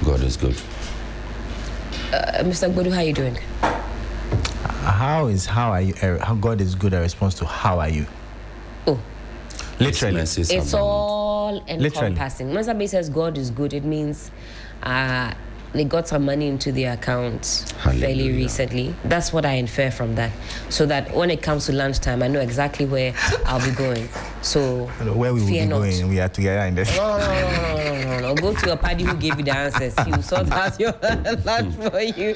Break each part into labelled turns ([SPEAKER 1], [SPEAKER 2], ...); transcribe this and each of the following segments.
[SPEAKER 1] God is good.
[SPEAKER 2] Mr. Ogbodu, how are you doing?
[SPEAKER 3] How are you? How God is good a response to how are you?
[SPEAKER 2] Oh,
[SPEAKER 3] literally.
[SPEAKER 2] It's all encompassing. When somebody says God is good, it means they got some money into their account fairly recently. That's what I infer from that. So that when it comes to lunchtime, I know exactly where I'll be going. So
[SPEAKER 3] where we will be going, we are together in this.
[SPEAKER 2] No. Go to your party who gave you the answers. He will sort out your lunch for you.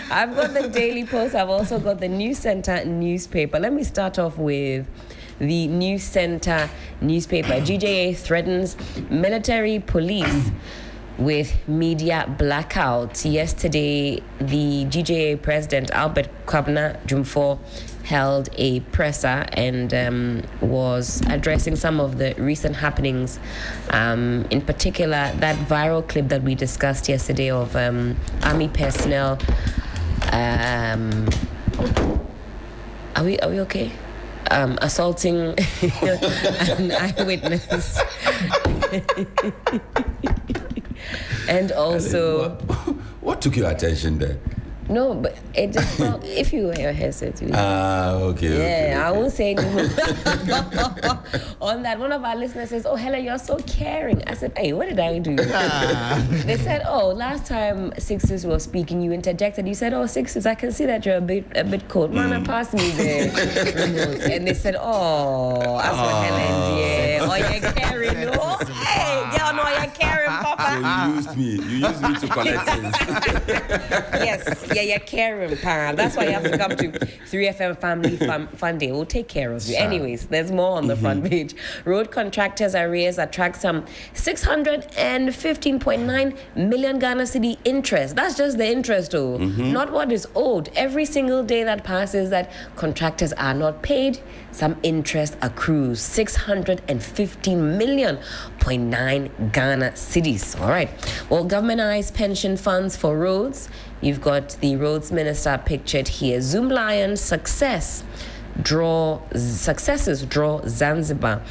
[SPEAKER 2] I've got the Daily Post. I've also got the News Center newspaper. Let me start off with the News Center newspaper. GJA threatens military police with media blackout. Yesterday, the GJA president, Albert Kwabena Jumfo, held a presser and was addressing some of the recent happenings, in particular that viral clip that we discussed yesterday of army personnel. Are we okay? Assaulting an eyewitness. And also,
[SPEAKER 1] what took your attention there?
[SPEAKER 2] No, but it just felt, if you wear your headset.
[SPEAKER 1] Okay.
[SPEAKER 2] Yeah,
[SPEAKER 1] okay.
[SPEAKER 2] I won't say anything. On that, one of our listeners says, "Oh, Helen, you're so caring." I said, "Hey, what did I do?" They said, "Oh, last time Sixtus was speaking, you interjected. You said, 'Oh, Sixtus, I can see that you're a bit cold. Man, pass me the remote.'" And they said, "Oh, as for Helen, yeah, oh, you're caring. Oh, hey, girl, no, you're caring, Papa."
[SPEAKER 1] So you used me to collect things.
[SPEAKER 2] Yes, yeah, you're caring, pa. That's why you have to come to 3FM Family Fun Day. We'll take care of you. Anyways, there's more on the front page. Road contractors' arrears attract some 615.9 million Ghana cedi interest. That's just the interest, though, not what is owed. Every single day that passes that contractors are not paid, some interest accrues. 615 million 0.9 Ghana cedis. All right. Well, government-ized pension funds for roads. You've got the roads minister pictured here. Zoom Lions successes draw Zanzibar.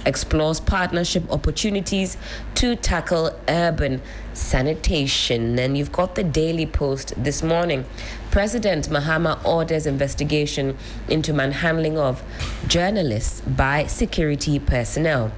[SPEAKER 2] Explores partnership opportunities to tackle urban sanitation. And you've got the Daily Post this morning. President Mahama orders investigation into manhandling of journalists by security personnel.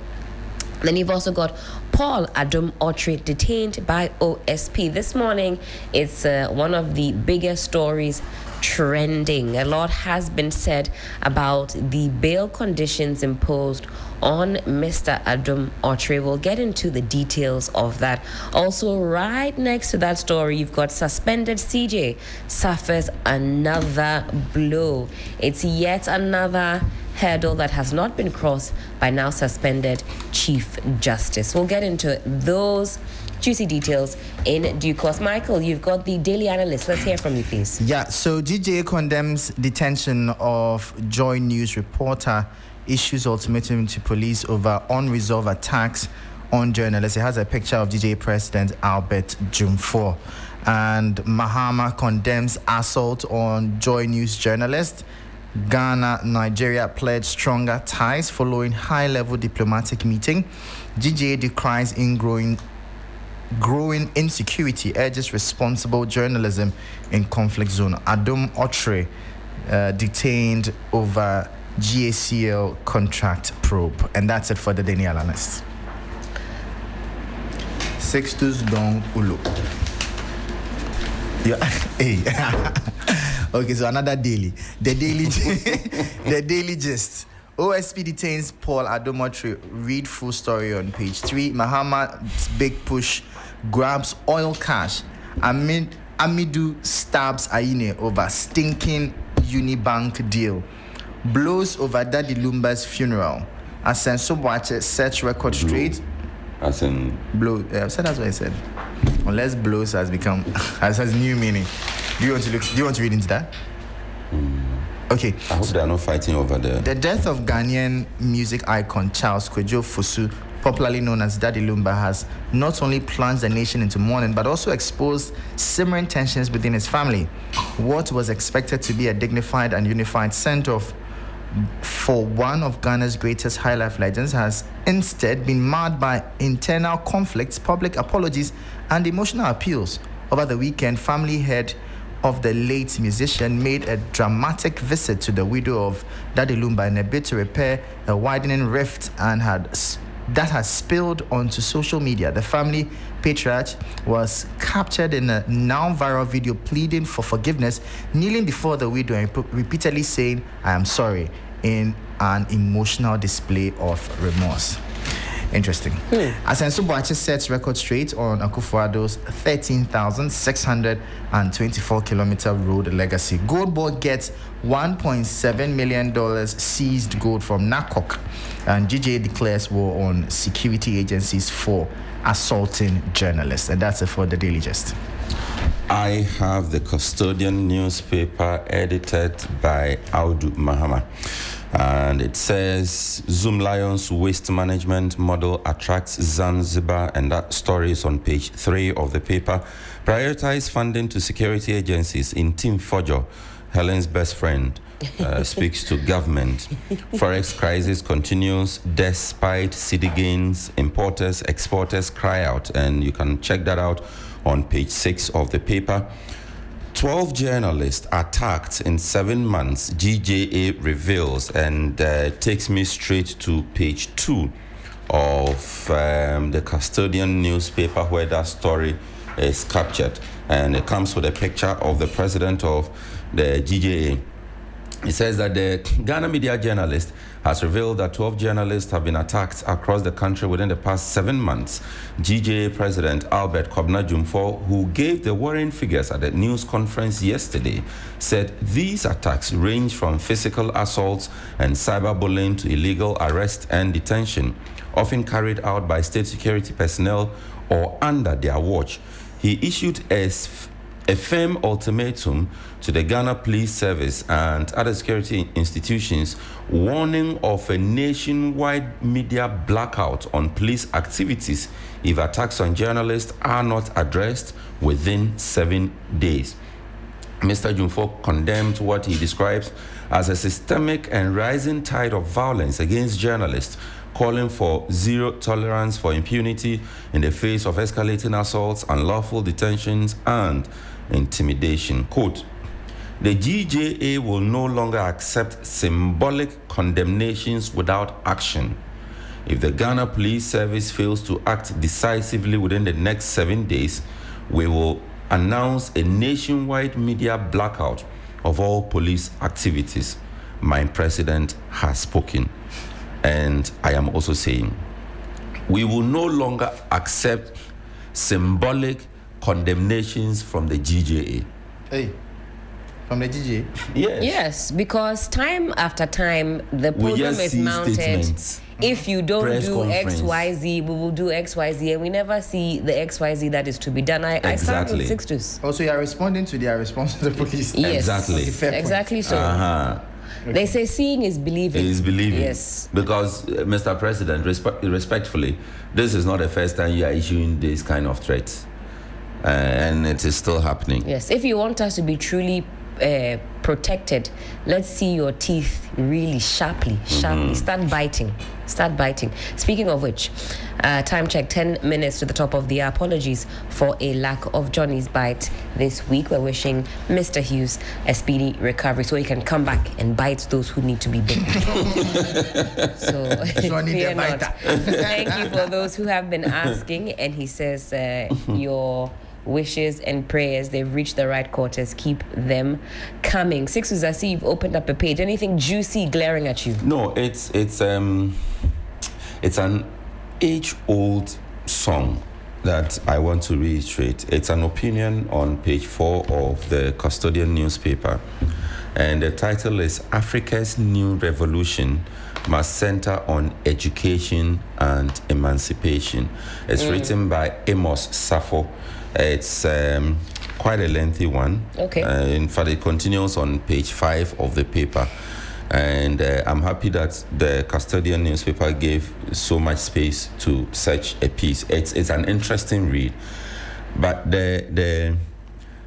[SPEAKER 2] Then you've also got Paul Adom-Otre detained by OSP. This morning, it's one of the biggest stories trending. A lot has been said about the bail conditions imposed on Mr. Adom-Otre. We'll get into the details of that. Also, right next to that story, you've got suspended CJ suffers another blow. It's yet another hurdle that has not been crossed by now suspended Chief Justice. We'll get into those juicy details in due course. Michael, you've got the Daily Analyst. Let's hear from you, please.
[SPEAKER 3] Yeah, so GJA condemns detention of Joy News reporter, issues ultimatum to police over unresolved attacks on journalists. It has a picture of GJA President Albert Jumfo. And Mahama condemns assault on Joy News journalist. Ghana, Nigeria pledged stronger ties following high-level diplomatic meeting. GJA decries growing insecurity, urges responsible journalism in conflict zone. Adom-Otre detained over GACL contract probe. And that's it for the Daily Analyst. Sixtus Ullo. Hey. Okay, so another daily. The daily gist. OSP detains Paul Adom-Otre. Read full story on page 3. Mahama's big push grabs oil cash. Amidu stabs Aine over stinking Unibank deal. Blows over Daddy Lumba's funeral. Asenso Boache sets record straight.
[SPEAKER 1] As in
[SPEAKER 3] blow. So that's what I said. Unless blows has new meaning. Do you want to read into that? Okay.
[SPEAKER 1] I hope they are not fighting over there.
[SPEAKER 3] The death of Ghanaian music icon Charles Kwejo Fosu, popularly known as Daddy Lumba, has not only plunged the nation into mourning, but also exposed simmering tensions within his family. What was expected to be a dignified and unified send-off for one of Ghana's greatest high life legends has instead been marred by internal conflicts, public apologies, and emotional appeals. Over the weekend, family head of the late musician made a dramatic visit to the widow of Daddy Lumba in a bid to repair a widening rift that has spilled onto social media. The family patriarch was captured in a now viral video pleading for forgiveness, kneeling before the widow and repeatedly saying, "I am sorry," in an emotional display of remorse. Interesting. Asenso Boakye sets record straight on Akufo-Addo's 13,624 kilometer road legacy. Gold Board gets $1.7 million seized gold from NACOC, and GJ declares war on security agencies for assaulting journalists. And that's it for the Daily Gist.
[SPEAKER 1] I have the Custodian newspaper edited by Audu Mahama. And it says Zoom Lions waste management model attracts Zanzibar, and that story is on page 3 of the paper. Prioritize funding to security agencies in Team Fojo. Helen's best friend speaks to government. Forex crisis continues despite city gains. Importers, exporters cry out, and you can check that out on page 6 of the paper. 12 journalists attacked in 7 months, GJA reveals, and takes me straight to page 2 of the Custodian newspaper, where that story is captured. And it comes with a picture of the president of the GJA. It says that the Ghana media journalist has revealed that 12 journalists have been attacked across the country within the past 7 months. GJA President Albert Kwabena Jumfo, who gave the worrying figures at the news conference yesterday, said these attacks range from physical assaults and cyberbullying to illegal arrest and detention, often carried out by state security personnel or under their watch. He issued a firm ultimatum to the Ghana Police Service and other security institutions, warning of a nationwide media blackout on police activities if attacks on journalists are not addressed within 7 days. Mr. Jumfo condemned what he describes as a systemic and rising tide of violence against journalists, calling for zero tolerance for impunity in the face of escalating assaults, unlawful detentions, and intimidation. Quote, the GJA will no longer accept symbolic condemnations without action. If the Ghana Police Service fails to act decisively within the next 7 days, we will announce a nationwide media blackout of all police activities. My president has spoken. And I am also saying, we will no longer accept symbolic condemnations from the GJA.
[SPEAKER 3] Hey, from the GJA?
[SPEAKER 1] Yes.
[SPEAKER 2] Yes, because time after time, the program is mounted.
[SPEAKER 1] Statements.
[SPEAKER 2] If you don't
[SPEAKER 1] Press
[SPEAKER 2] do
[SPEAKER 1] conference.
[SPEAKER 2] XYZ, we will do XYZ, and we never see the XYZ that is to be done. I start with
[SPEAKER 1] Exactly.
[SPEAKER 2] Sixtus.
[SPEAKER 3] Also, you are responding to their response to the police.
[SPEAKER 2] Yes.
[SPEAKER 1] Exactly.
[SPEAKER 3] Fair point.
[SPEAKER 2] Exactly so.
[SPEAKER 1] Uh-huh.
[SPEAKER 2] They say seeing is believing.
[SPEAKER 1] Is believing.
[SPEAKER 2] Yes.
[SPEAKER 1] Because, Mr. President, respectfully, this is not the first time you are issuing this kind of threats. And it is still happening.
[SPEAKER 2] Yes. If you want us to be truly protected, let's see your teeth really sharply. Start biting. Speaking of which, time check, 10 minutes to the top of the hour. Apologies for a lack of Johnny's Bite this week. We're wishing Mr. Hughes a speedy recovery so he can come back and bite those who need to be bitten. So fear not. Thank you for those who have been asking. And he says your wishes and prayers, they've reached the right quarters. Keep them coming. Sixtus, I see you've opened up a page. Anything juicy glaring at you?
[SPEAKER 1] No, it's an age-old song that I want to reiterate. It's an opinion on page 4 of the Custodian newspaper, and the title is Africa's New Revolution Must Center on Education and Emancipation. It's written by Amos Safo. It's quite a lengthy one.
[SPEAKER 2] Okay.
[SPEAKER 1] In fact, it continues on page 5 of the paper. And I'm happy that the Custodian newspaper gave so much space to such a piece. It's an interesting read. But the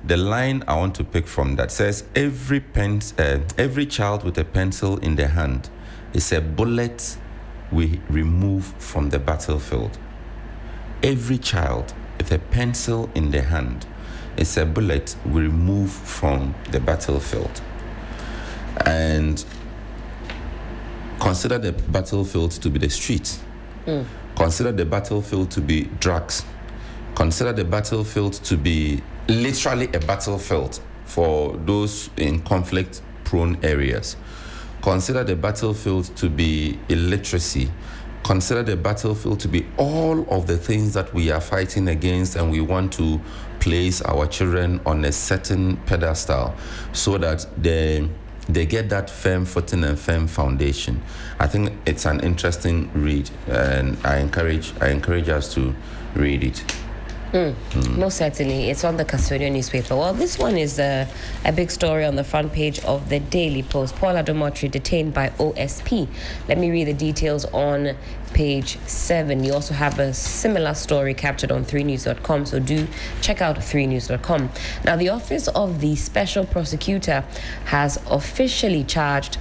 [SPEAKER 1] line I want to pick from that says, every child with a pencil in their hand is a bullet we remove from the battlefield. Every child with a pencil in the hand. It's a bullet we remove from the battlefield. And consider the battlefield to be the streets. Consider the battlefield to be drugs. Consider the battlefield to be literally a battlefield for those in conflict-prone areas. Consider the battlefield to be illiteracy. Consider the battlefield to be all of the things that we are fighting against, and we want to place our children on a certain pedestal so that they get that firm footing and firm foundation. I think it's an interesting read, and I encourage us to read it.
[SPEAKER 2] Most certainly. It's on the custodian newspaper. Well, this one is a big story on the front page of the Daily Post. Paul Adomotri detained by OSP. Let me read the details on page 7. You also have a similar story captured on 3news.com, so do check out 3news.com. Now, the Office of the Special Prosecutor has officially charged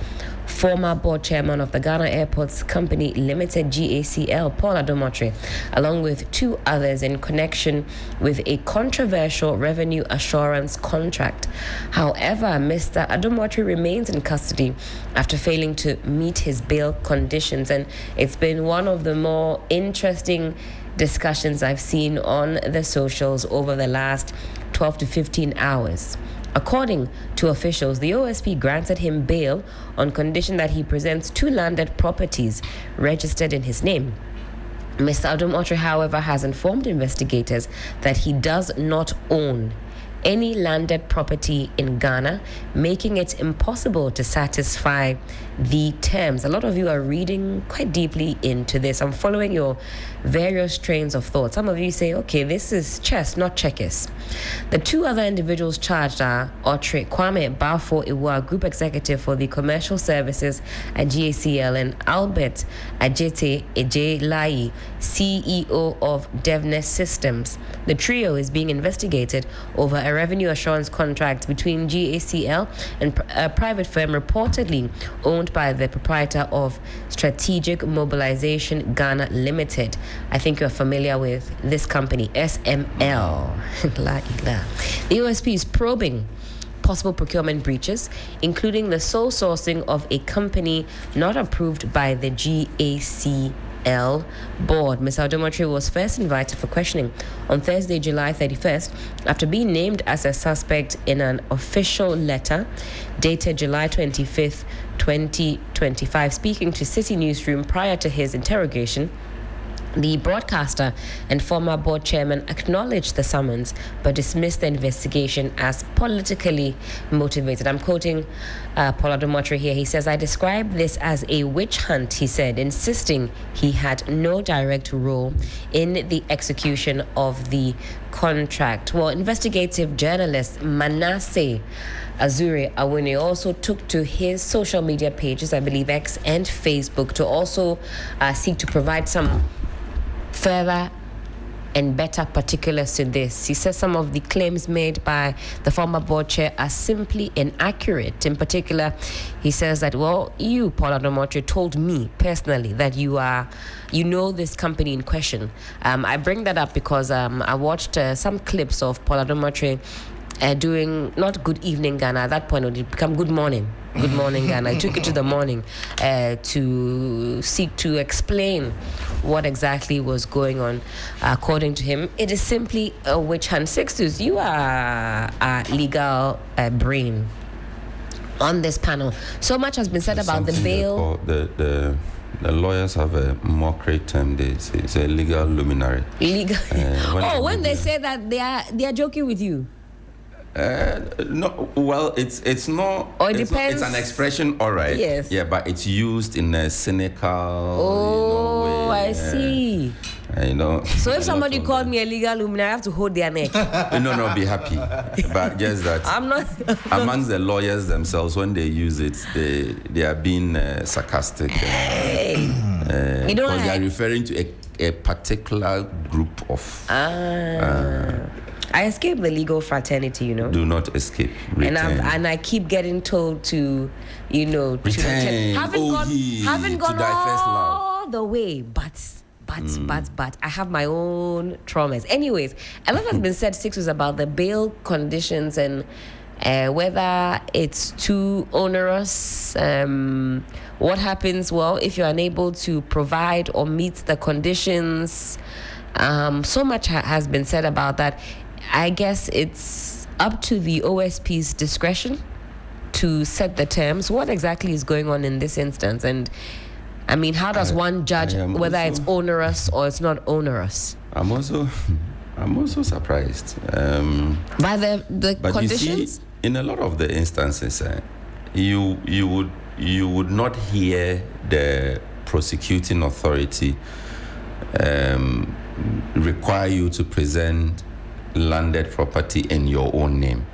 [SPEAKER 2] former board chairman of the Ghana Airports Company Limited, GACL, Paul Adomotri, along with 2 others in connection with a controversial revenue assurance contract. However, Mr. Adomotri remains in custody after failing to meet his bail conditions, and it's been one of the more interesting discussions I've seen on the socials over the last 12 to 15 hours. According to officials, the OSP granted him bail on condition that he presents 2 landed properties registered in his name. Mr. Adomotri, however, has informed investigators that he does not own any landed property in Ghana, making it impossible to satisfy the terms. A lot of you are reading quite deeply into this. I'm following your various trains of thought. Some of you say, okay, this is chess, not checkers. The 2 other individuals charged are Otre Kwame Bafo Iwa, Group Executive for the Commercial Services at GACL, and Albert Ajete Ejelayi, CEO of Devness Systems. The trio is being investigated over a revenue assurance contract between GACL and a private firm reportedly owned by the proprietor of Strategic Mobilization Ghana Limited. I think you're familiar with this company, SML. The OSP is probing possible procurement breaches, including the sole sourcing of a company not approved by the GACL board. Mr. Adomotri was first invited for questioning on Thursday, July 31st, after being named as a suspect in an official letter dated July 25th, 2025. Speaking to City Newsroom prior to his interrogation, the broadcaster and former board chairman acknowledged the summons but dismissed the investigation as politically motivated. I'm quoting Paul Adomotri here. He says, "I describe this as a witch hunt," he said, insisting he had no direct role in the execution of the contract. Well, investigative journalist Manasseh Azure Awuni also took to his social media pages, I believe X and Facebook, to also seek to provide some further and better particulars to this. He says some of the claims made by the former board chair are simply inaccurate. In particular, he says that, well, you, Paul Adomotri, told me personally that you know this company in question. I bring that up because I watched some clips of Paul Adomotri doing not Good Evening Ghana. At that point, it would become Good Morning. Good Morning Ghana. I took it to the morning to seek to explain what exactly was going on. According to him, it is simply a witch hunt. Sixtus, you are a legal brain on this panel. So much has been said about the bail.
[SPEAKER 1] The lawyers have a mockery term. They say it's a legal luminary.
[SPEAKER 2] Legal. When they say that, they are joking with you.
[SPEAKER 1] No, well, it's not.
[SPEAKER 2] Or it depends.
[SPEAKER 1] It's an expression, all right.
[SPEAKER 2] Yes.
[SPEAKER 1] Yeah, but it's used in a cynical.
[SPEAKER 2] Oh, way. I see. So if somebody called me a legal luminary, I have to hold their neck.
[SPEAKER 1] No, be happy. But just that.
[SPEAKER 2] I'm not.
[SPEAKER 1] Amongst the lawyers themselves, when they use it, they are being sarcastic. Because they are referring to a particular group of.
[SPEAKER 2] I escaped the legal fraternity, Do
[SPEAKER 1] not escape. Return.
[SPEAKER 2] And I keep getting told to,
[SPEAKER 1] return.
[SPEAKER 2] Haven't gone all the way, but but I have my own traumas. Anyways, a lot has been said, Sixtus, about the bail conditions and whether it's too onerous. What happens, well, if you're unable to provide or meet the conditions? So much has been said about that. I guess it's up to the OSP's discretion to set the terms. What exactly is going on in this instance? And I mean, how does one judge whether it's onerous or it's not onerous?
[SPEAKER 1] I'm also surprised
[SPEAKER 2] By the
[SPEAKER 1] but
[SPEAKER 2] conditions?
[SPEAKER 1] you see, in a lot of the instances, you would not hear the prosecuting authority require you to present landed property in your own name.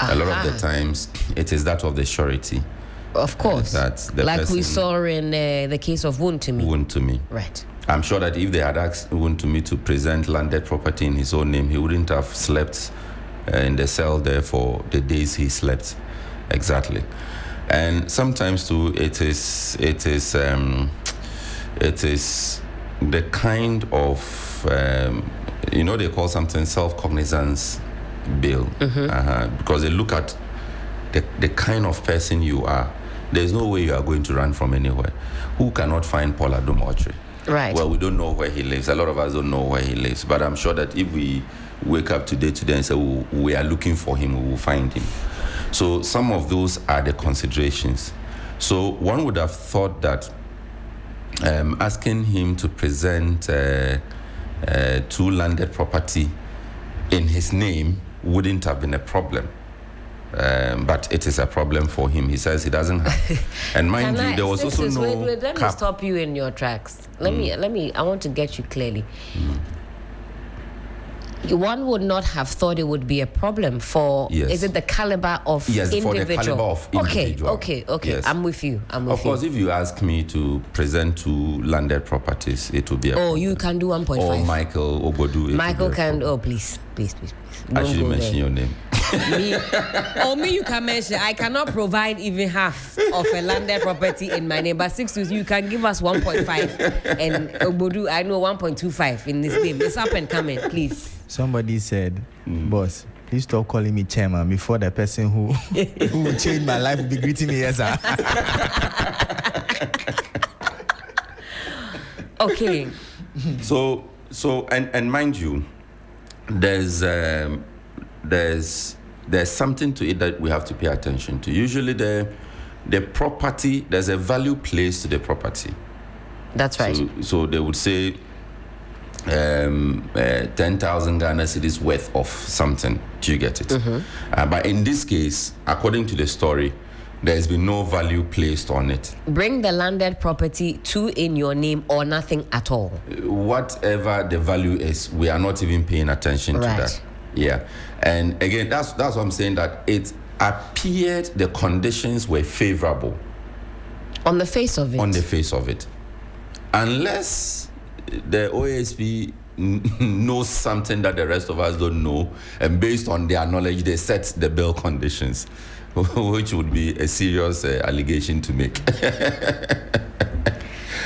[SPEAKER 1] A lot of the times, it is that of the surety.
[SPEAKER 2] Of course.
[SPEAKER 1] That the
[SPEAKER 2] like we
[SPEAKER 1] person-
[SPEAKER 2] saw in the case of Wuntumi.
[SPEAKER 1] Wuntumi.
[SPEAKER 2] Right.
[SPEAKER 1] I'm sure that if they had asked Wuntumi to present landed property in his own name, he wouldn't have slept in the cell there for the days he slept. Exactly. And sometimes too, it is the kind of they call something self-cognizance bill, because they look at the kind of person you are. There's no way you are going to run from anywhere. Who cannot find Paul Adomotri?
[SPEAKER 2] Right.
[SPEAKER 1] Well, we don't know where he lives. A lot of us don't know where he lives. But I'm sure that if we wake up today and say, we are looking for him, we will find him. So some of those are the considerations. So one would have thought that asking him to present two landed property in his name wouldn't have been a problem. But it is a problem for him. He says he doesn't have. And mind you, there was also no
[SPEAKER 2] wait, let me
[SPEAKER 1] cap.
[SPEAKER 2] stop you in your tracks. Let me, I want to get you clearly. One would not have thought it would be a problem for,
[SPEAKER 1] Yes.
[SPEAKER 2] is it the caliber of individual?
[SPEAKER 1] For the caliber of individual.
[SPEAKER 2] Okay.
[SPEAKER 1] Yes.
[SPEAKER 2] I'm with you.
[SPEAKER 1] Of course, if you ask me to present two landed properties, it will be a problem.
[SPEAKER 2] You can do 1.5.
[SPEAKER 1] Or Michael Ogbodu.
[SPEAKER 2] Michael can, please.
[SPEAKER 1] I
[SPEAKER 2] Don't
[SPEAKER 1] should
[SPEAKER 2] go
[SPEAKER 1] mention
[SPEAKER 2] there.
[SPEAKER 1] your name.
[SPEAKER 2] me, you can mention. I cannot provide even half of a landed property in my name. But Sixtus, you can give us 1.5, and Ogbodu, I know 1.25 in this name. It's up and coming, please.
[SPEAKER 3] Somebody said, boss, please stop calling me chairman before the person who will change my life will be greeting me as a.
[SPEAKER 2] Okay.
[SPEAKER 1] So and mind you, there's something to it that we have to pay attention to. Usually the property, there's a value placed to the property.
[SPEAKER 2] That's right.
[SPEAKER 1] So they would say 10,000 Ghana cedis worth of something. Do you get it? But in this case, according to the story, there's been no value placed on it.
[SPEAKER 2] Bring the landed property to in your name or nothing at all.
[SPEAKER 1] Whatever the value is, we are not even paying attention to that. Yeah. And again, that's what I'm saying, that it appeared the conditions were favorable.
[SPEAKER 2] On the face of it.
[SPEAKER 1] On the face of it. Unless the OSP knows something that the rest of us don't know, and based on their knowledge, they set the bail conditions, which would be a serious allegation to make.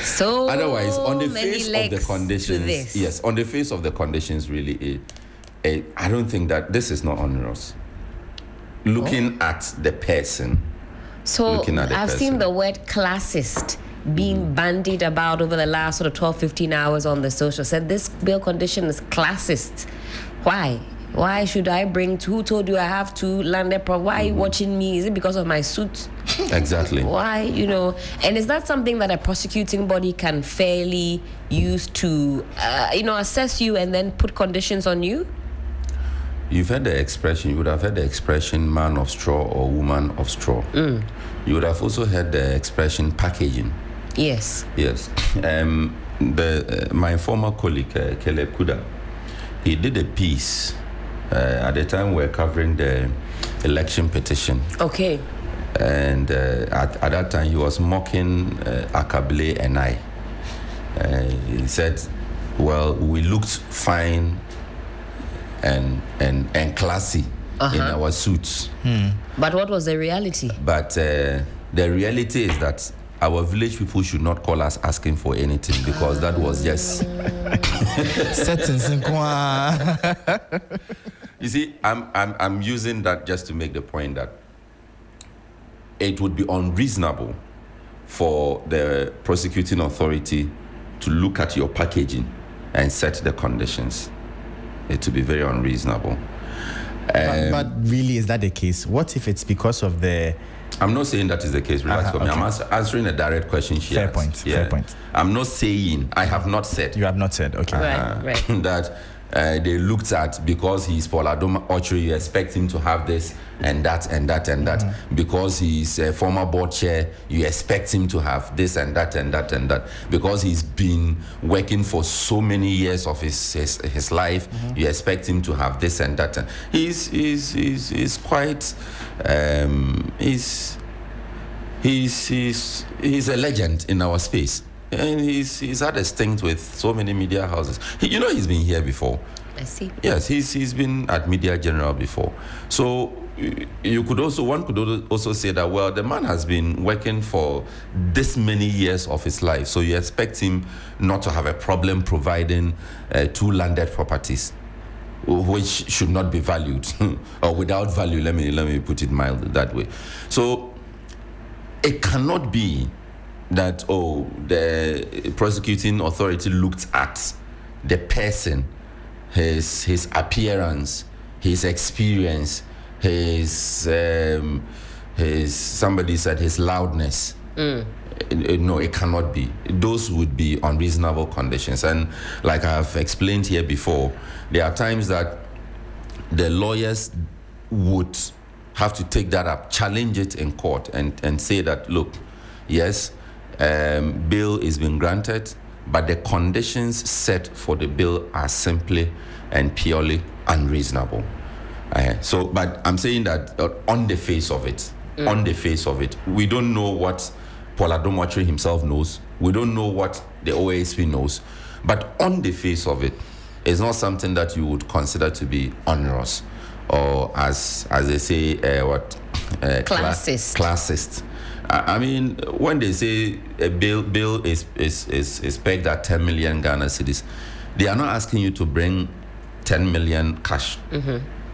[SPEAKER 2] So
[SPEAKER 1] otherwise, on the face of the conditions, yes, on the face of the conditions, really, I don't think that this is not onerous. Looking at the person.
[SPEAKER 2] So I've seen the word classist being bandied about over the last sort of 12, 15 hours on the social. Said this bail condition is classist. Why? Why should I bring two? Who told you I have two landed property? Why are you watching me? Is it because of my suit?
[SPEAKER 1] Exactly.
[SPEAKER 2] Why, and is that something that a prosecuting body can fairly use to, assess you and then put conditions on you?
[SPEAKER 1] You've heard the expression, you would have heard the expression man of straw or woman of straw. You would have also heard the expression packaging.
[SPEAKER 2] Yes.
[SPEAKER 1] Yes. My former colleague, Caleb Kuda, he did a piece at the time we were covering the election petition.
[SPEAKER 2] Okay.
[SPEAKER 1] And at that time, he was mocking Akable and I. He said, well, we looked fine and classy in our suits.
[SPEAKER 2] But what was the reality?
[SPEAKER 1] But the reality is that our village people should not call us asking for anything, because that was just You see, I'm using that just to make the point that it would be unreasonable for the prosecuting authority to look at your packaging and set the conditions. It would be very unreasonable.
[SPEAKER 3] But really, is that the case? What if it's because of the...
[SPEAKER 1] I'm not saying that is the case. Relax for me.
[SPEAKER 3] Okay.
[SPEAKER 1] I'm answering a direct question.
[SPEAKER 3] Fair point. Fair point.
[SPEAKER 1] I'm not saying, I have not said.
[SPEAKER 3] You have not said, okay.
[SPEAKER 2] Right.
[SPEAKER 1] That they looked at, because he's Paul Adom Ochre, you expect him to have this and that and that and that. Because he's a former board chair, you expect him to have this and that and that and that. Because he's been working for so many years of his life, you expect him to have this and that. He's quite he's a legend in our space. And he's had a stint with so many media houses. He's been here before.
[SPEAKER 2] I see.
[SPEAKER 1] Yes, he's been at Media General before. So one could also say that, well, the man has been working for this many years of his life, so you expect him not to have a problem providing 2 landed properties, which should not be valued or without value. Let me put it mildly that way. So it cannot be that, the prosecuting authority looked at the person, his appearance, his experience, his somebody said his loudness. No, it cannot be. Those would be unreasonable conditions. And like I've explained here before, there are times that the lawyers would have to take that up, challenge it in court, and say that, look, yes, bail is being granted, but the conditions set for the bail are simply and purely unreasonable. But I'm saying that on the face of it, we don't know what Paul Adom Ochre himself knows. We don't know what the OASP knows. But on the face of it, it's not something that you would consider to be onerous, or as they say, classist. I mean, when they say a bill is pegged at 10 million Ghana cedis, they are not asking you to bring 10 million cash.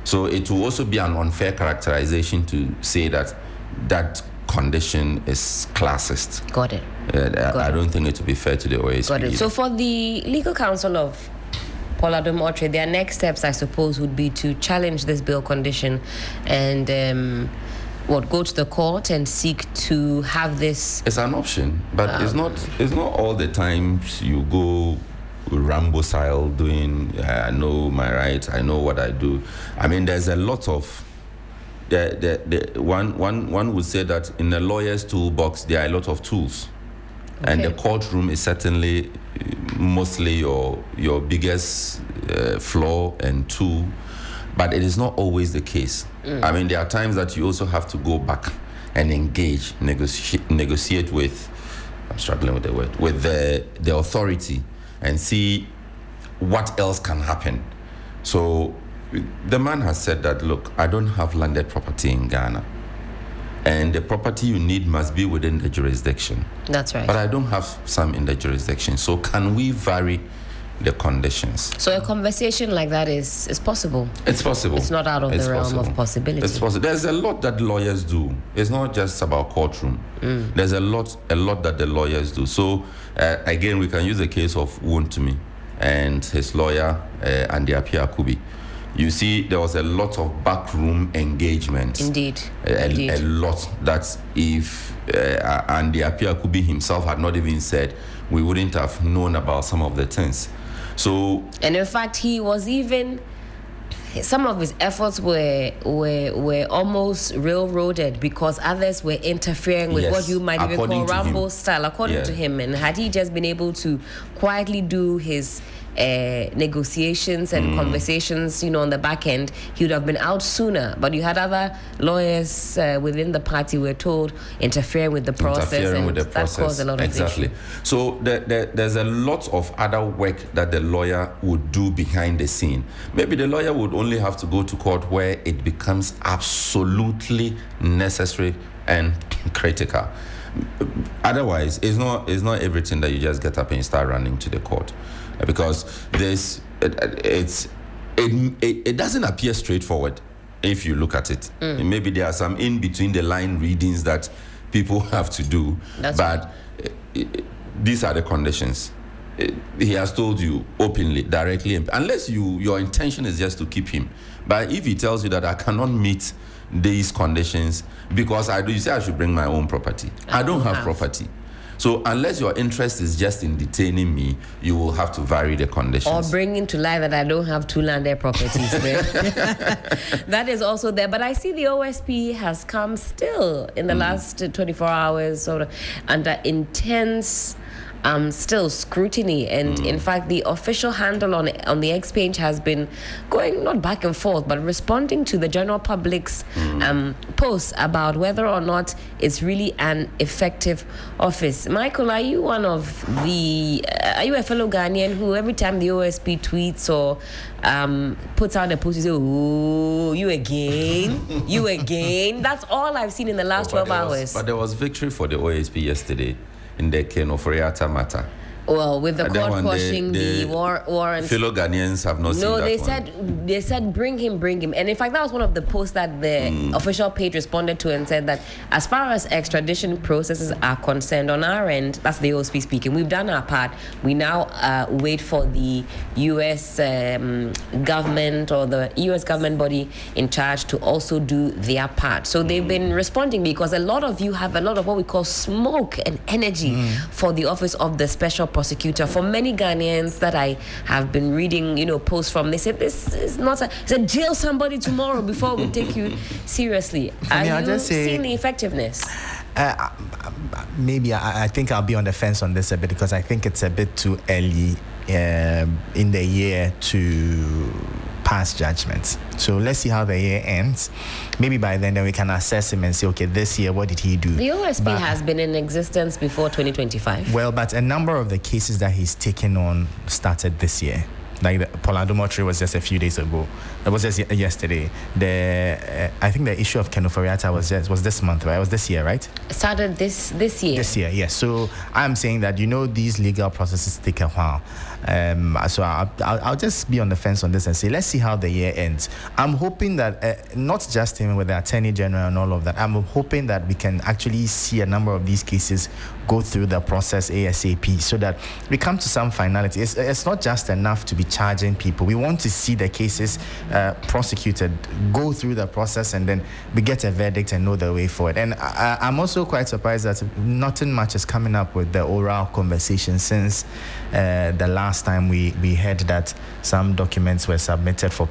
[SPEAKER 1] So it will also be an unfair characterization to say that condition is classist.
[SPEAKER 2] Got it.
[SPEAKER 1] I don't think it would be fair to the OASP.
[SPEAKER 2] Got it. So for the legal counsel of Paul Adom Ochre, their next steps, I suppose, would be to challenge this bail condition and go to the court and seek to have this. It's
[SPEAKER 1] an option, but it's not all the times you go Rambo style doing, I know my rights, I know what I do. I mean, there's a lot of one would say that in a lawyer's toolbox there are a lot of tools. Okay. And the courtroom is certainly mostly your biggest flaw and tool, but it is not always the case. I mean, there are times that you also have to go back and engage, negotiate with, I'm struggling with the word, with the authority, and see what else can happen. So the man has said that, look, I don't have landed property in Ghana, and the property you need must be within the jurisdiction.
[SPEAKER 2] That's right.
[SPEAKER 1] But I don't have some in the jurisdiction. So can we vary the conditions?
[SPEAKER 2] So a conversation like that is possible.
[SPEAKER 1] It's possible.
[SPEAKER 2] It's not out of the realm of possibility.
[SPEAKER 1] It's possible. There's a lot that lawyers do. It's not just about courtroom. There's a lot that the lawyers do. So again, we can use the case of Wontumi and his lawyer Helen Appiah-Ampofo. You see, there was a lot of backroom engagement.
[SPEAKER 2] Indeed.
[SPEAKER 1] A lot that if Helen Appiah-Ampofo himself had not even said, we wouldn't have known about some of the things. So,
[SPEAKER 2] and in fact, he was even, some of his efforts were almost railroaded because others were interfering with what you might even call Rambo style, according to him. And had he just been able to quietly do his negotiations and conversations, on the back end, he would have been out sooner. But you had other lawyers within the party, we're told, interfering with the process, that caused a lot of issues.
[SPEAKER 1] So there's a lot of other work that the lawyer would do behind the scene. Maybe the lawyer would only have to go to court where it becomes absolutely necessary and critical. Otherwise, it's not everything that you just get up and start running to the court, because it doesn't appear straightforward if you look at it. Maybe there are some in between the line readings that people have to do, these are the conditions. He has told you openly, directly, unless your intention is just to keep him. But if he tells you that I cannot meet these conditions because you say I should bring my own property. I don't have property. So unless your interest is just in detaining me, you will have to vary the conditions.
[SPEAKER 2] Or bringing to light that I don't have two landed properties there. That is also there. But I see the OSP has come still in the last 24 hours sort of under intense still scrutiny, and in fact the official handle on the X page has been going not back and forth but responding to the general public's posts about whether or not it's really an effective office. Michael, are you are you a fellow Ghanaian who every time the OSP tweets or puts out a post, you say, "Oh, you again? You again?" That's all I've seen in the last 12 hours.
[SPEAKER 1] But there was victory for the OSP yesterday in the Kenoforiata matter.
[SPEAKER 2] Well, with the court pushing the warrant.
[SPEAKER 1] Fellow Ghanaians have not seen that.
[SPEAKER 2] No, they said bring him. And in fact, that was one of the posts that the official page responded to and said that as far as extradition processes are concerned, on our end, that's the OSP speaking, we've done our part. We now wait for the U.S. government or the U.S. government body in charge to also do their part. So they've been responding because a lot of you have a lot of what we call smoke and energy for the office of the special prosecutor. For many Ghanaians that I have been reading, posts from, they said this is not jail somebody tomorrow before we take you seriously. Are you seeing the effectiveness?
[SPEAKER 3] Maybe I think I'll be on the fence on this a bit because I think it's a bit too early in the year to pass judgments. So let's see how the year ends. Maybe by then we can assess him and say, okay, this year, what did he do?
[SPEAKER 2] The OSP has been in existence before 2025.
[SPEAKER 3] Well, but a number of the cases that he's taken on started this year. Like the Poladomotri was just a few days ago. It was just yesterday. I think the issue of Kenoforiata was this month, right? It was this year, right?
[SPEAKER 2] It started this year.
[SPEAKER 3] This year, yes. So I'm saying that these legal processes take a while. So I'll just be on the fence on this and say let's see how the year ends. I'm hoping that not just him with the Attorney General and all of that. I'm hoping that we can actually see a number of these cases go through the process ASAP so that we come to some finality. It's not just enough to be charging people. We want to see the cases prosecuted, go through the process, and then we get a verdict and know the way forward. And I'm also quite surprised that nothing much is coming up with the oral conversation since the last time we heard that some documents were submitted for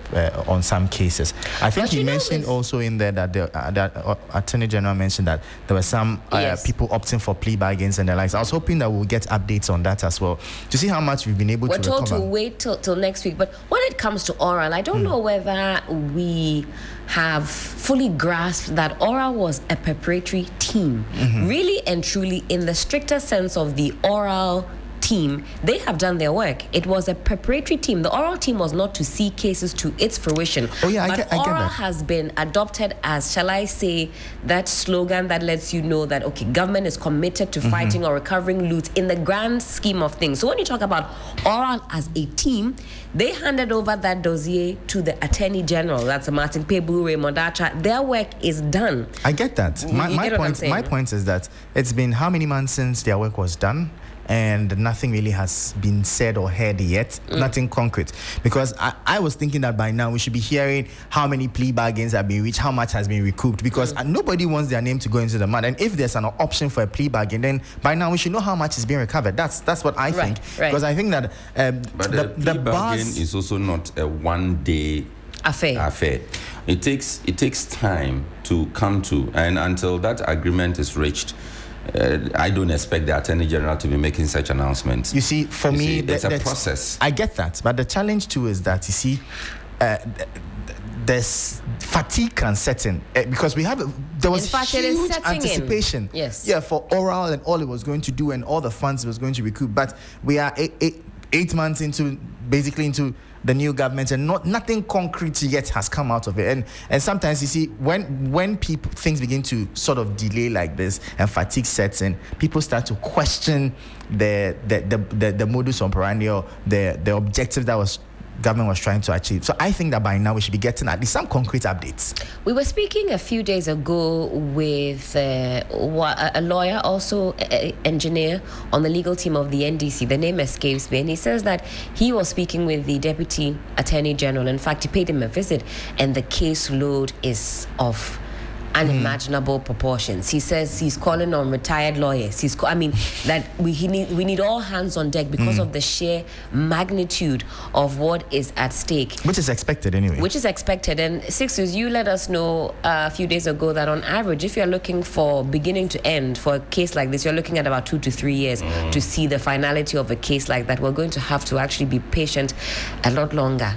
[SPEAKER 3] on some cases. I think he mentioned also in there that the Attorney General mentioned that there were some people opting for plea bargains and the likes. I was hoping that we'll get updates on that as well to see how much we've been able to recover.
[SPEAKER 2] We're told to wait till next week, but when it comes to oral, I don't know whether we have fully grasped that oral was a preparatory team. Really and truly, in the stricter sense of the oral team, they have done their work. It was a preparatory team. The oral team was not to see cases to its fruition.
[SPEAKER 3] Oh yeah,
[SPEAKER 2] but
[SPEAKER 3] I get that.
[SPEAKER 2] Oral has been adopted as, shall I say, that slogan that lets you know that, okay, government is committed to fighting or recovering loot in the grand scheme of things. So when you talk about oral as a team, they handed over that dossier to the Attorney General. That's Martin Pebu, Raymond Archer. Their work is done.
[SPEAKER 3] I get that. My point is that it's been how many months since their work was done? And nothing really has been said or heard yet, nothing concrete. Because I was thinking that by now we should be hearing how many plea bargains have been reached, how much has been recouped, because nobody wants their name to go into the mud. And if there's an option for a plea bargain, then by now we should know how much is being recovered. That's what I think.
[SPEAKER 2] Right.
[SPEAKER 3] Because I think that
[SPEAKER 1] but the plea bargain is also not a one-day affair. It takes time to come to, and until that agreement is reached, I don't expect the Attorney General to be making such announcements.
[SPEAKER 3] You see, for me,
[SPEAKER 1] it's a process.
[SPEAKER 3] I get that, but the challenge too is that, you see, there's fatigue can set in because there was huge anticipation for oral and all it was going to do and all the funds it was going to recoup. But we are 8 months into the new government, and nothing concrete yet has come out of it. And sometimes you see when things begin to sort of delay like this and fatigue sets in, people start to question the modus operandi or the objective that government was trying to achieve. So I think that by now we should be getting at least some concrete updates.
[SPEAKER 2] We were speaking a few days ago with a lawyer, also an engineer on the legal team of the NDC. The name escapes me, and he says that he was speaking with the Deputy Attorney General. In fact, he paid him a visit, and the caseload is of unimaginable proportions. He says he's calling on retired lawyers. That we need all hands on deck because of the sheer magnitude of what is at stake.
[SPEAKER 3] Which is expected anyway.
[SPEAKER 2] And Sixtus, you let us know a few days ago that on average, if you're looking for beginning to end for a case like this, you're looking at about 2 to 3 years to see the finality of a case like that. We're going to have to actually be patient a lot longer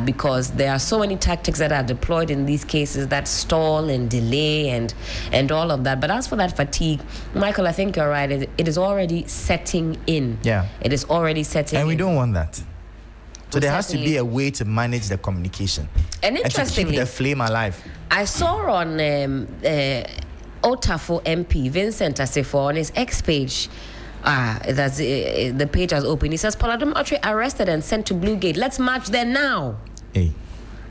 [SPEAKER 2] because there are so many tactics that are deployed in these cases that stall and delay and all of that. But as for that fatigue, Michael, I think you're right. It is already setting in.
[SPEAKER 3] Yeah.
[SPEAKER 2] It is already setting in.
[SPEAKER 3] And we don't want that. So there has to be a way to manage the communication.
[SPEAKER 2] And interestingly,
[SPEAKER 3] and to keep the flame alive.
[SPEAKER 2] I saw on Otafo MP, Vincent Asifo, on his X page, that's the page has opened. He says, Paladum Autry arrested and sent to Blue Gate. Let's march there now.
[SPEAKER 3] Hey.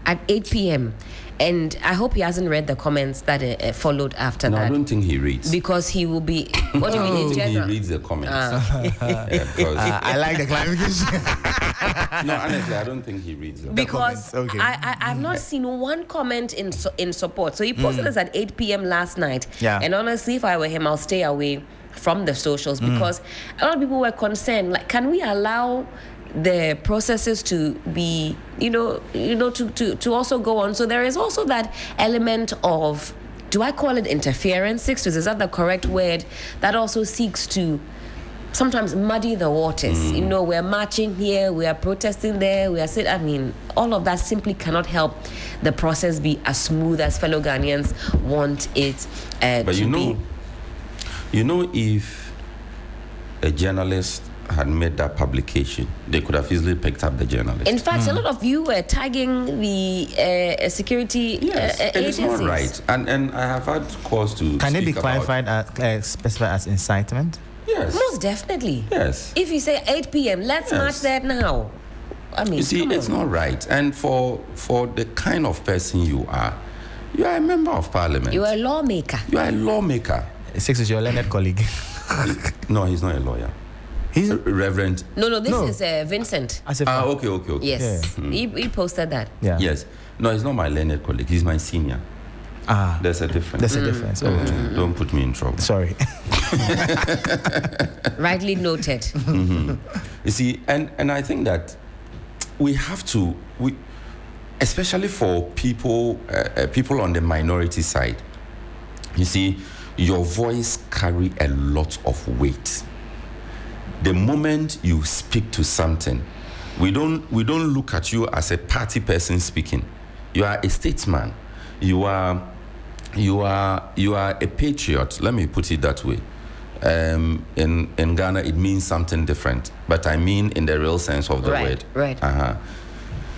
[SPEAKER 2] At 8 p.m. And I hope he hasn't read the comments that followed after that.
[SPEAKER 1] No, I don't think he reads.
[SPEAKER 2] Because he will be... What do you mean in
[SPEAKER 1] I don't think
[SPEAKER 2] general?
[SPEAKER 1] he reads the comments.
[SPEAKER 3] I like the clarification.
[SPEAKER 1] No, honestly, I don't think he reads them.
[SPEAKER 2] Because
[SPEAKER 3] Okay.
[SPEAKER 2] I've not seen one comment in support. So he posted this at 8 p.m. last night.
[SPEAKER 3] Yeah.
[SPEAKER 2] And honestly, if I were him, I'll stay away from the socials because a lot of people were concerned. Like, can we allow the processes to be, to also go on? So there is also that element of, do I call it interference, Sixtus? Is that the correct word? That also seeks to sometimes muddy the waters. We're marching here, we are protesting there, we are sitting. All of that simply cannot help the process be as smooth as fellow Ghanaians want it
[SPEAKER 1] but
[SPEAKER 2] to be.
[SPEAKER 1] If a journalist had made that publication, they could have easily picked up the journalist.
[SPEAKER 2] In fact, a lot of you were tagging the security
[SPEAKER 1] it is
[SPEAKER 2] agencies.
[SPEAKER 1] not right. And I have had cause to
[SPEAKER 3] Can it be
[SPEAKER 1] speak
[SPEAKER 3] clarified as specified as incitement?
[SPEAKER 1] Yes.
[SPEAKER 2] Most definitely.
[SPEAKER 1] Yes.
[SPEAKER 2] If you say 8 p.m., let's march there now.
[SPEAKER 1] You see, it's not right. And for the kind of person you are a member of parliament.
[SPEAKER 2] You are a lawmaker.
[SPEAKER 1] You are a lawmaker.
[SPEAKER 3] Six is your learned colleague.
[SPEAKER 1] No, he's not a lawyer.
[SPEAKER 3] He's
[SPEAKER 1] Reverend.
[SPEAKER 2] No, this is Vincent.
[SPEAKER 1] Okay.
[SPEAKER 2] Yes.
[SPEAKER 3] Yeah.
[SPEAKER 2] He posted that.
[SPEAKER 3] Yeah.
[SPEAKER 1] Yes. No, he's not my learned colleague. He's my senior. There's a difference.
[SPEAKER 3] There's a difference. Okay.
[SPEAKER 1] Don't put me in trouble.
[SPEAKER 3] Sorry.
[SPEAKER 2] Rightly noted.
[SPEAKER 1] You see, and I think that we have to, especially for people on the minority side, you see, your voice carry a lot of weight. The moment you speak to something, we don't look at you as a party person speaking. You are a statesman. You are a patriot. Let me put it that way. In Ghana, it means something different, but I mean in the real sense of the word.
[SPEAKER 2] Right.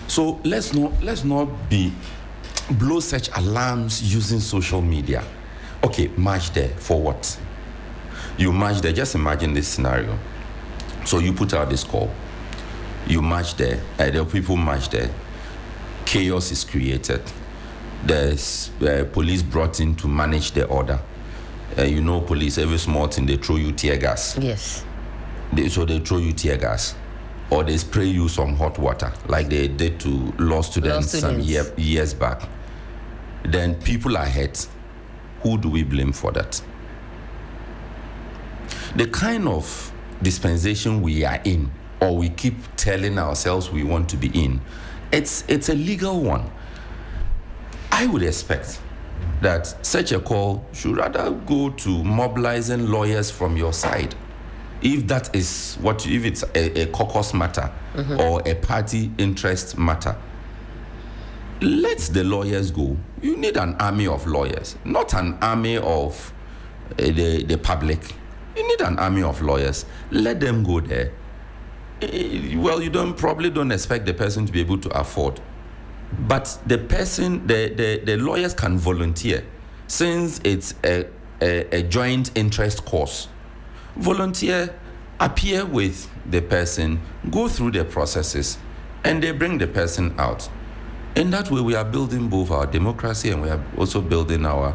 [SPEAKER 1] So let's not blow such alarms using social media. Okay, march there for what? You march there. Just imagine this scenario. So you put out this call. You march there. The people march there. Chaos is created. There's police brought in to manage the order. Police, every small thing, they throw you tear gas.
[SPEAKER 2] Yes.
[SPEAKER 1] So they throw you tear gas. Or they spray you some hot water, like they did to law students some years back. Then people are hurt. Who do we blame for that? The kind of dispensation we are in, or we keep telling ourselves we want to be in, it's a legal one. I would expect that such a call should rather go to mobilizing lawyers from your side. If that is if it's a caucus matter or a party interest matter, let the lawyers go. You need an army of lawyers, not an army of the public. You need an army of lawyers. Let them go there. well, you probably don't expect the person to be able to afford. But the person, the lawyers can volunteer, since it's a joint interest course. Volunteer, appear with the person, go through the processes, and they bring the person out. In that way, we are building both our democracy and we are also building our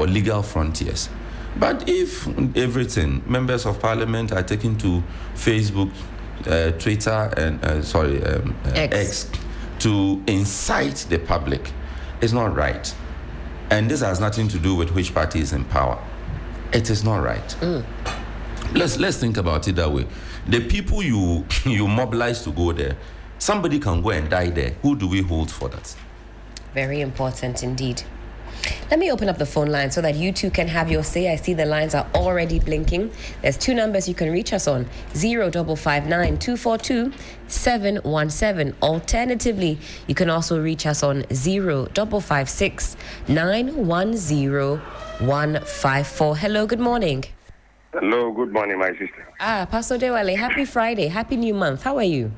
[SPEAKER 1] legal frontiers. But if everything, members of parliament are taken to Facebook, Twitter, and X to incite the public, it's not right. And this has nothing to do with which party is in power. It is not right. Let's think about it that way. The people you mobilize to go there, somebody can go and die there. Who do we hold for that?
[SPEAKER 2] Very important indeed. Let me open up the phone line so that you too can have your say. I see the lines are already blinking. There's 2 numbers you can reach us on: 0559 242 717. Alternatively, you can also reach us on 0556 910 154. Hello, good morning.
[SPEAKER 4] Hello, good morning, my sister.
[SPEAKER 2] Pastor Dewale, happy Friday, happy new month. How are you?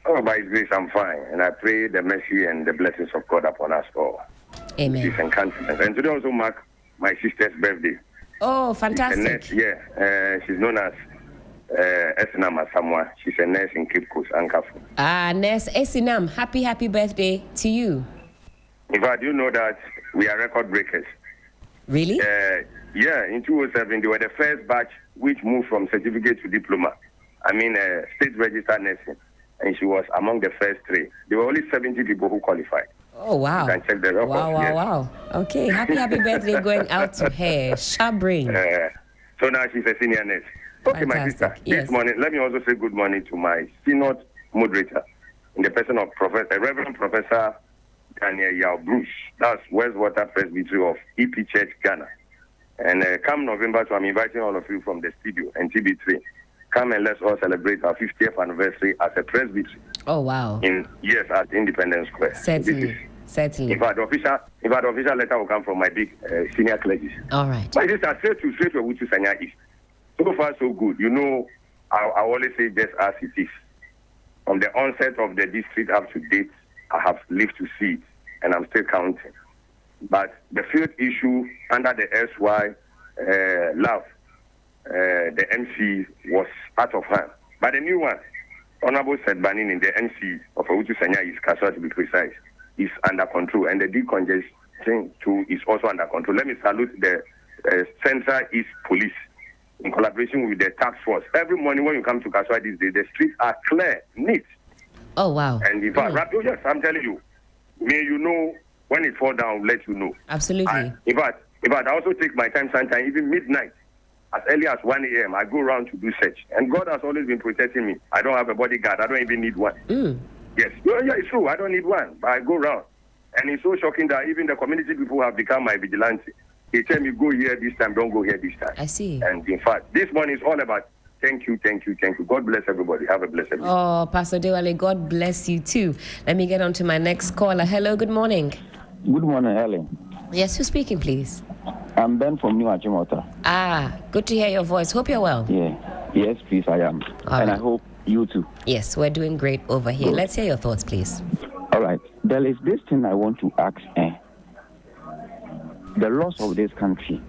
[SPEAKER 4] Oh, by His grace, I'm fine. And I pray the mercy and the blessings of God upon us all.
[SPEAKER 2] Amen.
[SPEAKER 4] Peace and countenance. And today also mark my sister's birthday.
[SPEAKER 2] Oh, fantastic.
[SPEAKER 4] She's a nurse, she's known as Esinam Asamoah. She's a nurse in Cape Coast, Ankafu.
[SPEAKER 2] Nurse Esinam, happy birthday to you.
[SPEAKER 4] In fact, you know that we are record breakers.
[SPEAKER 2] Really?
[SPEAKER 4] In 2007, they were the first batch which moved from certificate to diploma. State registered nursing. And she was among the first 3. There were only 70 people who qualified.
[SPEAKER 2] Oh, wow.
[SPEAKER 4] You can check the record.
[SPEAKER 2] Wow. Okay, happy birthday going out to her. Shabring.
[SPEAKER 4] So now she's a senior nurse. Okay,
[SPEAKER 2] Fantastic.
[SPEAKER 4] my sister.
[SPEAKER 2] Yes.
[SPEAKER 4] This morning, let me also say good morning to my synod moderator in the person of Reverend Professor Daniel Yao Bruce. That's Westwater Presbytery of EP Church, Ghana. And come November, so I'm inviting all of you from the studio and TB3. Come and let's all celebrate our 50th anniversary as a presbytery.
[SPEAKER 2] Oh, wow.
[SPEAKER 4] At Independence Square.
[SPEAKER 2] Certainly.
[SPEAKER 4] In fact, the official letter will come from my big senior clergy.
[SPEAKER 2] All right.
[SPEAKER 4] My sister, straight to Wuchu Sanya East. So far, so good. You know, I always say just as it is. From the onset of the district up to date, I have lived to see it, and I'm still counting. But the field issue under the SY Love, the MC was out of hand. But the new one, Honorable Seth Banin in the MC of Wuchu Sanya East, Kaswa to be precise, is under control, and the decongestion too is also under control. Let me salute the Central East Police in collaboration with the task force. Every morning when you come to Kaswa these days, the streets are clear, neat.
[SPEAKER 2] Oh, wow.
[SPEAKER 4] And in fact, yes, I'm telling you, may you know when it fall down, let you know.
[SPEAKER 2] Absolutely.
[SPEAKER 4] In fact, I also take my time sometimes, even midnight, as early as 1 a.m., I go around to do search. And God has always been protecting me. I don't have a bodyguard. I don't even need one. Yes. Yeah, it's true. I don't need one. But I go around. And it's so shocking that even the community people have become my vigilante. They tell me, go here this time, don't go here this time.
[SPEAKER 2] I see.
[SPEAKER 4] And in fact, this morning is all about thank you. God bless everybody. Have a blessed day.
[SPEAKER 2] Oh, Pastor Dewale, God bless you too. Let me get on to my next caller. Hello, good morning.
[SPEAKER 5] Good morning, Helen.
[SPEAKER 2] Yes, who's speaking, please?
[SPEAKER 5] I'm Ben from New Ajimota.
[SPEAKER 2] Good to hear your voice. Hope you're well.
[SPEAKER 5] Yeah. Yes, please, I am.
[SPEAKER 2] All right.
[SPEAKER 5] I hope you too.
[SPEAKER 2] Yes, we're doing great over here.
[SPEAKER 5] Good.
[SPEAKER 2] Let's hear your thoughts, please.
[SPEAKER 5] All right. There is this thing I want to ask. The laws of this country.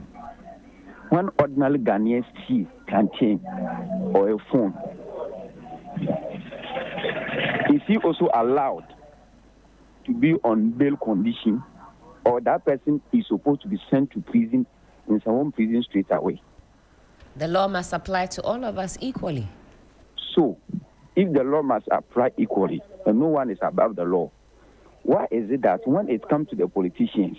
[SPEAKER 5] When ordinary Ghanaians see plantain or a phone, is he also allowed to be on bail condition, or that person is supposed to be sent to prison in some prison straight away?
[SPEAKER 2] The law must apply to all of us equally.
[SPEAKER 5] So, if the law must apply equally, and no one is above the law, why is it that when it comes to the politicians,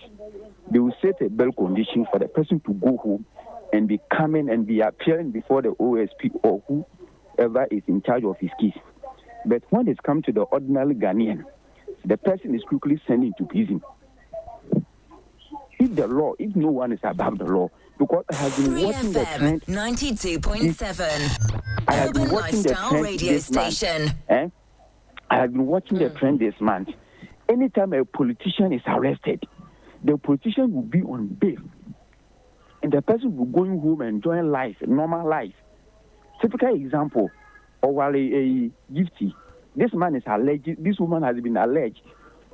[SPEAKER 5] they will set a bail condition for the person to go home and be coming and be appearing before the OSP or whoever is in charge of his case? But when it comes to the ordinary Ghanaian, the person is quickly sent into prison. If no one is above the law, because I have been watching the trend.
[SPEAKER 6] 92.7.
[SPEAKER 5] I have been watching the trend
[SPEAKER 6] radio
[SPEAKER 5] this
[SPEAKER 6] station.
[SPEAKER 5] Month. I have been watching the trend this month. Anytime a politician is arrested, the politician will be on bail. And the person will go home and enjoy life, normal life. Typical example, or while a gifty. This man is alleged. This woman has been alleged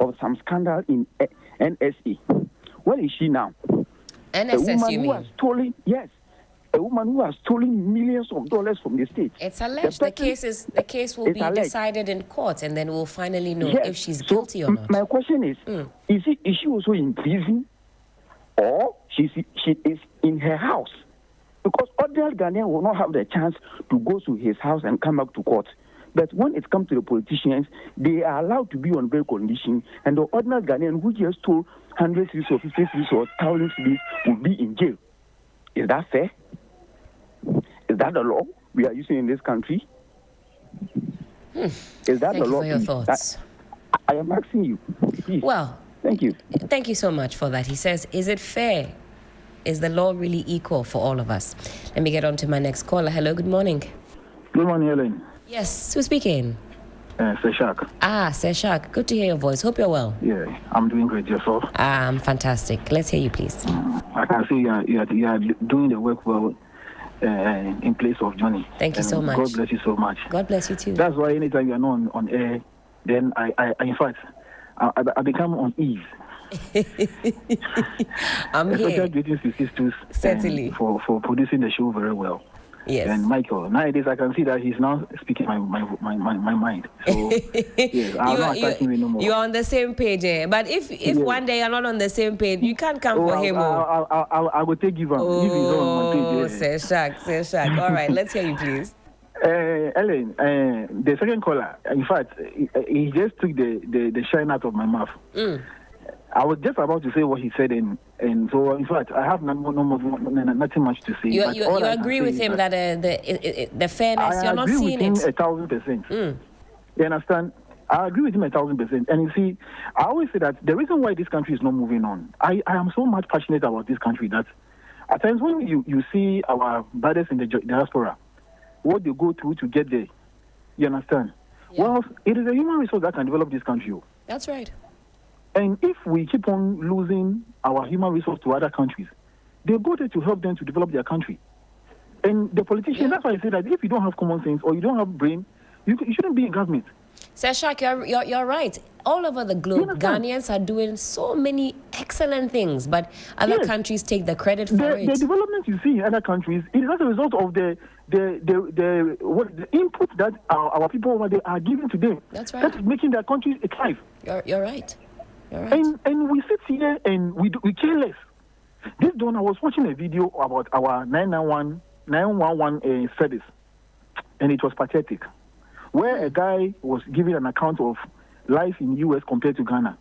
[SPEAKER 5] of some scandal in NSA. Where is she now?
[SPEAKER 2] NSS, you mean?
[SPEAKER 5] Who has stolen, yes, a woman who has stolen millions of dollars from the state.
[SPEAKER 2] It's alleged. The case will be
[SPEAKER 5] alleged.
[SPEAKER 2] decided in court, and then we'll finally know
[SPEAKER 5] Yes.
[SPEAKER 2] if she's
[SPEAKER 5] So
[SPEAKER 2] guilty or not.
[SPEAKER 5] My question is she also in prison, or she is in her house? Because ordinary Ghanaian will not have the chance to go to his house and come back to court. But when it comes to the politicians, they are allowed to be on bail condition, and the ordinary Ghanaian who just stole 100 cities or 50 cities or 1,000 cities will be in jail. Is that fair? Is that the law we are using in this country? Is that
[SPEAKER 2] Thank
[SPEAKER 5] the law?
[SPEAKER 2] you for your thoughts.
[SPEAKER 5] I am asking you. Please.
[SPEAKER 2] Well,
[SPEAKER 5] thank you.
[SPEAKER 2] Thank you so much for that. He says, is it fair? Is the law really equal for all of us? Let me get on to my next caller. Hello, good morning.
[SPEAKER 7] Good morning, Helen.
[SPEAKER 2] Yes, who's speaking?
[SPEAKER 7] Seshak.
[SPEAKER 2] Seshak. Good to hear your voice. Hope you're well.
[SPEAKER 7] Yeah, I'm doing great. Yourself?
[SPEAKER 2] I'm fantastic. Let's hear you, please.
[SPEAKER 7] I can see you are doing the work well in place of Johnny.
[SPEAKER 2] Thank you so much.
[SPEAKER 7] God bless you so much.
[SPEAKER 2] God bless you too.
[SPEAKER 7] That's why anytime you are not on air, then I in fact, I become on ease.
[SPEAKER 2] I'm here.
[SPEAKER 7] Special greetings to Sixtus
[SPEAKER 2] Certainly.
[SPEAKER 7] For producing the show very well.
[SPEAKER 2] Yes.
[SPEAKER 7] And Michael, nowadays I can see that he's now speaking my mind. So yes, I'm not attacking him no more.
[SPEAKER 2] You're on the same page, but if
[SPEAKER 7] Yes.
[SPEAKER 2] one day you're not on the same page, you can't come for him.
[SPEAKER 7] I will take you on. If he's on my page.
[SPEAKER 2] Seshak. All right, let's hear you, please.
[SPEAKER 7] Ellen, the second caller, in fact, he just took the shine out of my mouth. I was just about to say what he said, and so in fact, I have nothing much to say.
[SPEAKER 2] You agree with him that the fairness, you're not seeing it?
[SPEAKER 7] I agree with him 1,000%. You understand? I agree with him 1,000%. And you see, I always say that the reason why this country is not moving on, I am so much passionate about this country that at times when you see our brothers in the diaspora, what they go through to get there, you understand?
[SPEAKER 2] Yeah.
[SPEAKER 7] Well, it is a human resource that can develop this country.
[SPEAKER 2] That's right.
[SPEAKER 7] And if we keep on losing our human resource to other countries, they go there to help them to develop their country. And the politicians, that's why I say that if you don't have common sense or you don't have brain, you shouldn't be in government.
[SPEAKER 2] Seshak, you're right. All over the globe, Ghanaians are doing so many excellent things, but other countries take the credit for it.
[SPEAKER 7] The development you see in other countries is as a result of the input that our people over there are giving to them.
[SPEAKER 2] That's right.
[SPEAKER 7] That is making their countries thrive.
[SPEAKER 2] You're right. You're right.
[SPEAKER 7] And we sit here and we care less. This dawn, I was watching a video about our 911 service, and it was pathetic, where a guy was giving an account of life in U.S. compared to Ghana,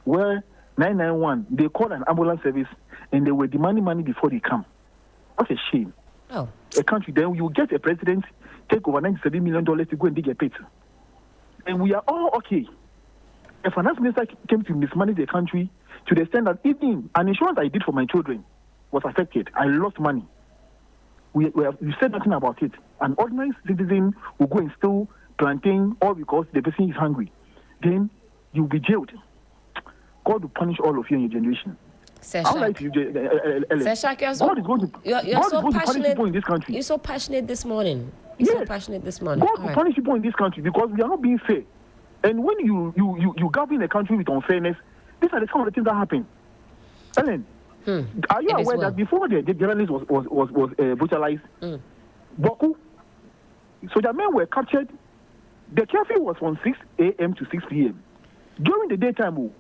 [SPEAKER 7] where 991, they called an ambulance service and they were demanding money before they come. What a shame.
[SPEAKER 2] Oh.
[SPEAKER 7] A country, then you get a president, take over $97 million to go and dig a pit. And we are all okay. A finance minister came to mismanage the country to the extent that even an insurance I did for my children was affected. I lost money. We said nothing about it. An ordinary citizen will go and steal plantain all because the person is hungry. Then you'll be jailed. God will punish all of you in your generation.
[SPEAKER 2] Seshak, you're so passionate.
[SPEAKER 7] In this country.
[SPEAKER 2] You're so passionate this morning. So passionate this morning.
[SPEAKER 7] God will punish people in this country because we are not being fair. And when you govern a country with unfairness, these are the kind of things that happen. Ellen, are you aware that before the journalist was brutalized, Boku, so the men were captured. The curfew was from 6 a.m. to 6 p.m. During the daytime.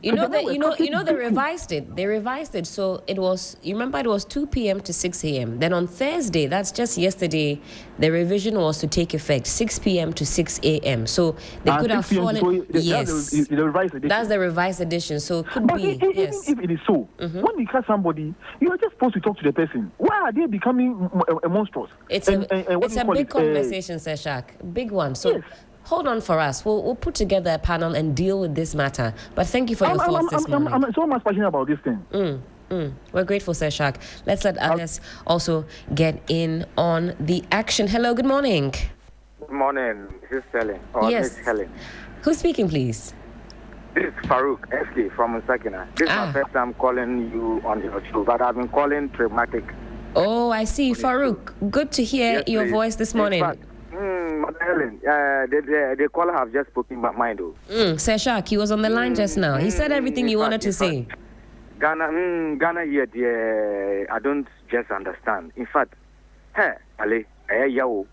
[SPEAKER 2] They revised it. They revised it. So it was, you remember, it was 2 p.m. to 6 a.m. Then on Thursday, that's just yesterday, the revision was to take effect 6 p.m. to 6 a.m. So they could have fallen. Yes. That's the revised edition. So it could be.
[SPEAKER 7] Even if it is so, when you catch somebody, you are just supposed to talk to the person. Why are they becoming monstrous?
[SPEAKER 2] It's a big conversation, Seshak. Big one. So. Yes. Hold on for us. We'll put together a panel and deal with this matter. But thank you for your thoughts this morning.
[SPEAKER 7] I'm so much passionate about this thing.
[SPEAKER 2] We're grateful, Seshak. Let's let others also get in on the action. Hello, good morning.
[SPEAKER 8] Good morning. This is Helen.
[SPEAKER 2] Yes.
[SPEAKER 8] Miss Helen.
[SPEAKER 2] Who's speaking, please?
[SPEAKER 8] This is Farouk SK from Nsakina. This is my first time calling you on your show, but I've been calling Traumatic.
[SPEAKER 2] Oh, I see. Farouk, good to hear your voice this morning.
[SPEAKER 8] In fact, Madam Helen, the caller have just spoken my mind, though.
[SPEAKER 2] Seshak, he was on the line just now. He said everything you wanted to say.
[SPEAKER 8] Ghana here, I don't just understand. In fact, Ale, yao.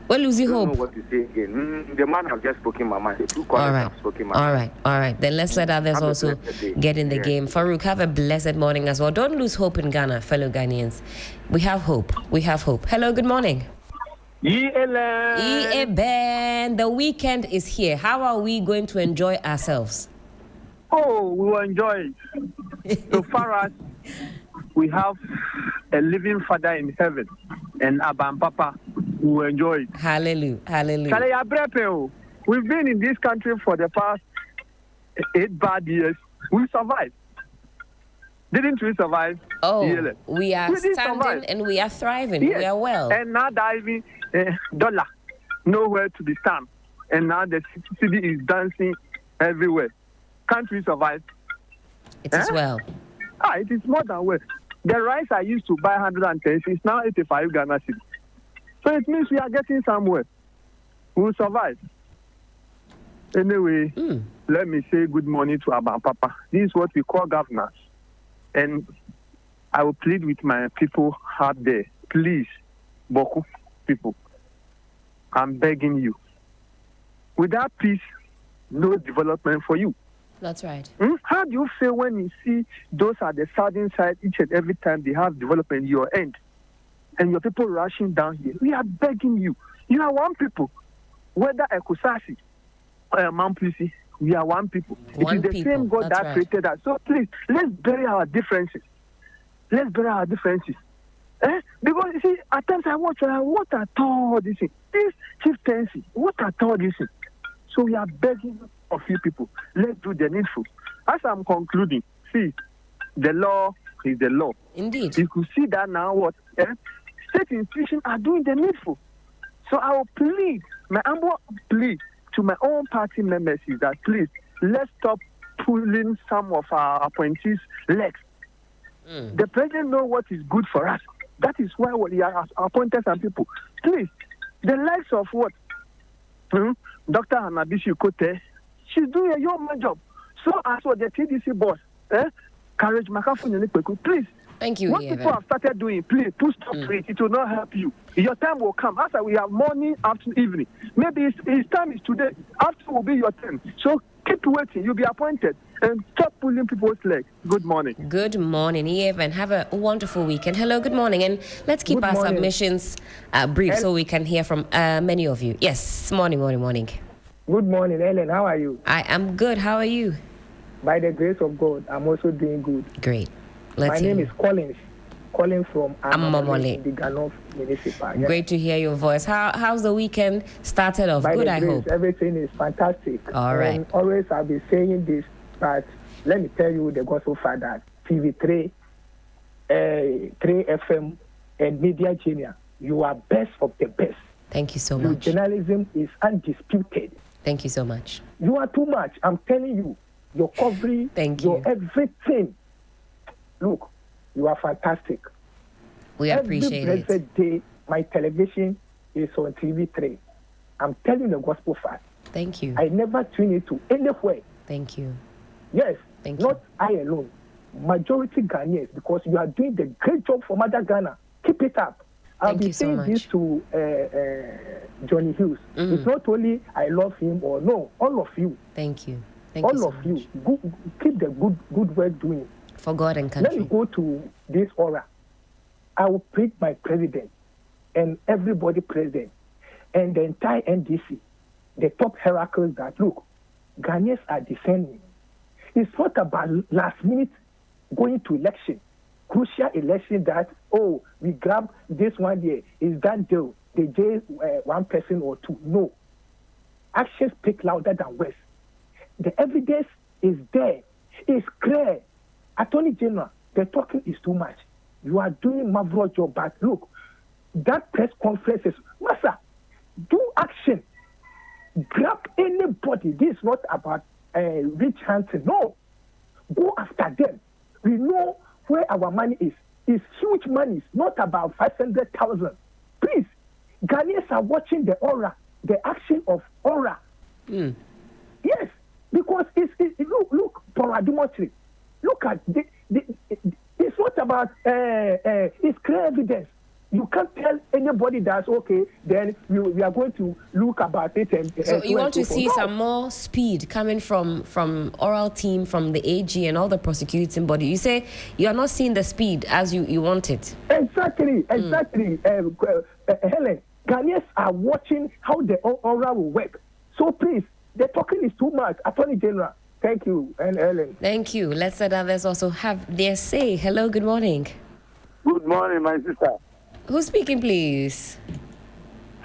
[SPEAKER 2] Well, losing hope.
[SPEAKER 8] I don't know what to say again. The man have just spoken my mind. The two callers have spoken my mind.
[SPEAKER 2] All right. Then let's let others also get in the game. Farouk, have a blessed morning as well. Don't lose hope in Ghana, fellow Ghanaians. We have hope. Hello, good morning. Ben, the weekend is here. How are we going to enjoy ourselves?
[SPEAKER 7] Oh, we will enjoy it. So far as we have a living Father in heaven and Abba Papa, we will enjoy it.
[SPEAKER 2] Hallelujah.
[SPEAKER 7] We've been in this country for the past 8 bad years. We survived. Didn't we survive?
[SPEAKER 2] Oh, we are standing and we are thriving.
[SPEAKER 7] Yes.
[SPEAKER 2] We are well.
[SPEAKER 7] And now diving dollar, nowhere to be stand. And now the city is dancing everywhere. Can't we survive?
[SPEAKER 2] It is well.
[SPEAKER 7] It is more than well. The rice I used to buy 110 is now 85 Ghana cedis. So it means we are getting somewhere. We'll survive. Anyway, let me say good morning to Abba Papa. This is what we call governance. And I will plead with my people out there. Please, Boku people, I'm begging you. Without peace, no development for you.
[SPEAKER 2] That's right.
[SPEAKER 7] How do you feel when you see those at the southern side each and every time they have development your end and your people rushing down here? We are begging you. You are one people. Whether Ekusasi or Mamplisi, we are one people. It is the same God that created us. So please, let's bury our differences. Because you see, at times I watch, what are all these things? This chieftaincy, what are all these things? So we are begging of you people, let's do the needful. As I'm concluding, see, the law is the law.
[SPEAKER 2] Indeed.
[SPEAKER 7] You could see that now state institutions are doing the needful. So I will plead, my humble plea to my own party members is that please, let's stop pulling some of our appointees' legs. The president knows what is good for us. That is why we are appointed some people. Please, the likes of what? Dr. Hanabishi Kote, she's doing a yeoman job. So as for the TDC boss, Courage Makafuni, please.
[SPEAKER 2] Thank you.
[SPEAKER 7] What people have started doing, please, put stop to it. It will not help you. Your time will come. After we have morning, afternoon, evening. Maybe his time is today. After will be your turn. So keep waiting. You'll be appointed. And stop pulling people's legs. Good morning.
[SPEAKER 2] Good morning, Eve, and have a wonderful weekend. Hello, good morning. And let's keep our submissions brief so we can hear from many of you. Yes, morning.
[SPEAKER 9] Good morning, Helen. How are you?
[SPEAKER 2] I am good. How are you?
[SPEAKER 9] By the grace of God, I'm also doing good.
[SPEAKER 2] Great.
[SPEAKER 9] My name is Collins, calling from Amamole, the Ganof Municipal. Yes.
[SPEAKER 2] Great to hear your voice. How's the weekend started off?
[SPEAKER 9] By
[SPEAKER 2] good,
[SPEAKER 9] the grace,
[SPEAKER 2] I hope.
[SPEAKER 9] Everything is fantastic.
[SPEAKER 2] All right.
[SPEAKER 9] And always I'll be saying this, but let me tell you the gospel father, TV3, 3FM, and Media Genius. You are best of the best.
[SPEAKER 2] Thank you so
[SPEAKER 9] Your
[SPEAKER 2] much.
[SPEAKER 9] journalism is undisputed.
[SPEAKER 2] Thank you so much.
[SPEAKER 9] You are too much. I'm telling you. Your coverage, your everything. Look, you are fantastic.
[SPEAKER 2] We appreciate
[SPEAKER 9] it. Every day, my television is on TV3. I'm telling the gospel fact.
[SPEAKER 2] Thank you.
[SPEAKER 9] I never tune it to anywhere.
[SPEAKER 2] Thank you.
[SPEAKER 9] Yes.
[SPEAKER 2] Thank
[SPEAKER 9] not you. I alone. Majority Ghanaians, because you are doing the great job for Mother Ghana. Keep it up. I'll be saying this to Johnny Hughes. It's not only I love him or no, all of you.
[SPEAKER 2] Thank you.
[SPEAKER 9] All of you. Keep the good work doing.
[SPEAKER 2] For God and country.
[SPEAKER 9] Let me go to this aura. I will pick my president and everybody present and the entire NDC, the top hierarchies that, look, Ghanaians are defending. It's not about last minute going to election, crucial election that, we grab this one here, is that deal, they jail one person or two. No. Actions speak louder than words. The evidence is there. It's clear. Attorney General, the talking is too much. You are doing marvelous job, but look, that press conference is, Master, do action. Grab anybody. This is not about rich Hansen. No. Go after them. We know where our money is. It's huge money. It's not about 500,000. Please, Ghanaians are watching the aura. the action of aura. Yes, because look, Paul Adumotri, look at it's not about it's clear evidence. You can't tell anybody that's okay, then we are going to look about it.
[SPEAKER 2] So you want to see some more speed coming from oral team, from the AG and all the prosecuting body. You say you are not seeing the speed as you want it.
[SPEAKER 9] Exactly. Helen, Ghanaians are watching how the oral will work. So please, the talking is too much. Attorney General, thank you, and Helen.
[SPEAKER 2] Thank you. Let's let others also have their say. Hello, good morning.
[SPEAKER 10] Good morning, my sister.
[SPEAKER 2] Who's speaking, please?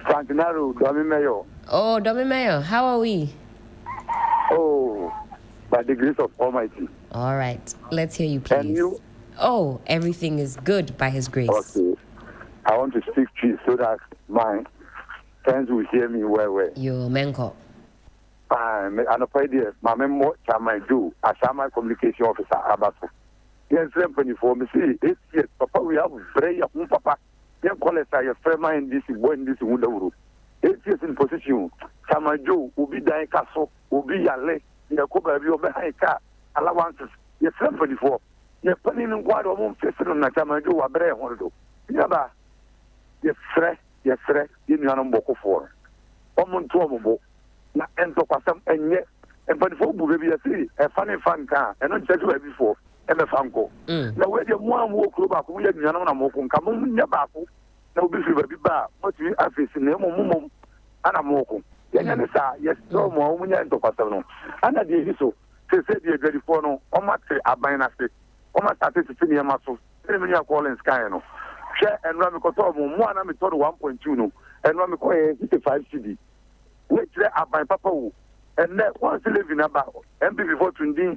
[SPEAKER 10] Frankinaro, Domi Mayo.
[SPEAKER 2] Oh, Domi Mayo, how are we?
[SPEAKER 10] Oh, by the grace of Almighty.
[SPEAKER 2] All right, let's hear you, please.
[SPEAKER 10] And you?
[SPEAKER 2] Oh, everything is good by His grace.
[SPEAKER 10] Okay. I want to speak to you so that my friends will hear me well.
[SPEAKER 2] Yo, Menko.
[SPEAKER 10] And a idea, my memo, Chama do, as my communication officer, Abato. Yes, 24, me see, 8 years, Papa, we have very young Papa. Young college, I have friend in this, when this would 8 years in position. Samajo will be dying castle, will be Yale, Yakoba, you behind car, allowances. Yes, 24. You're putting in quite a moment, Festival, Natamajo, a brave one. Yaba, yes, in your Boko for. Omon Tomo, not enter Passam, and yet, and but for baby, a funny fan car, and not just before. And the Franco. Now, where the one walk club, we had Yana Mokun, come on, Yabaku, no be baby bar, but we are facing them, and a Mokun. Yes, no more, we are to Pasano. And I did so. They said you're ready for no, or much a binary, or much at the senior muscle, 3 million calling Skyano. Share and Ramicoto, 1.2 no, and Ramico 55 CD. Which they are by Papa. And that once you live in about, and before to do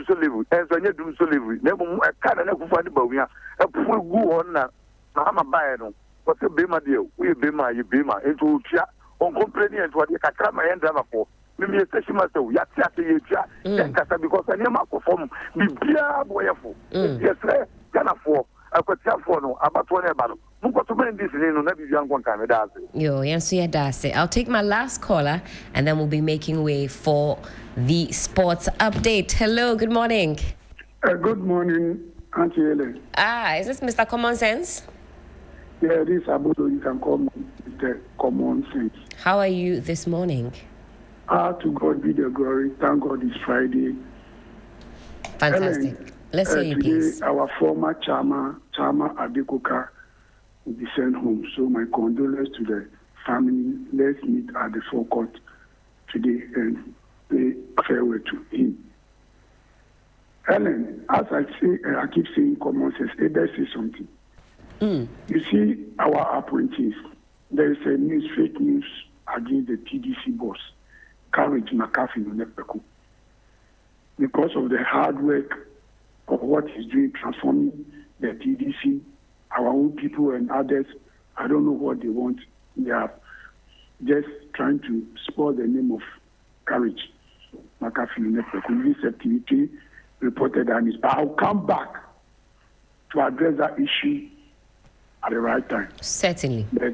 [SPEAKER 10] so live, as when you do so live, never a kind of never find about a poor go on now. I'm a buyer. What's a bema deal? We bema, you bema, into chat on complaining and what you can come and drive for. Maybe a station master, Yati, because I never perform, be beer, boyful. Yes, can afford. I could tell for no about one about this young one kind of
[SPEAKER 2] Yo, yes, I'll take my last caller and then we'll be making way for the sports update. Hello, good morning.
[SPEAKER 11] Good morning, Auntie Helen.
[SPEAKER 2] Is this Mr. Common Sense?
[SPEAKER 11] Yeah, this is Abudo. You can call me Mr. Common Sense.
[SPEAKER 2] How are you this morning?
[SPEAKER 11] To God be the glory. Thank God it's Friday.
[SPEAKER 2] Fantastic.
[SPEAKER 11] Helen,
[SPEAKER 2] let's hear you, please.
[SPEAKER 11] Today, our former Chama Adekoka will be sent home. So my condolences to the family. Let's meet at the forecourt today and pay farewell to him. Helen, as I keep saying common sense, let's say something. You see, our appointees, there is a fake news against the TDC boss, Courage McCarthy Nepeku. Because of the hard work of what he's doing, transforming the TDC, our own people and others, I don't know what they want. They are just trying to spoil the name of Courage McCarthy Nepeku. This activity reported on his, but I'll come back to address that issue at the right time.
[SPEAKER 2] Certainly.
[SPEAKER 11] But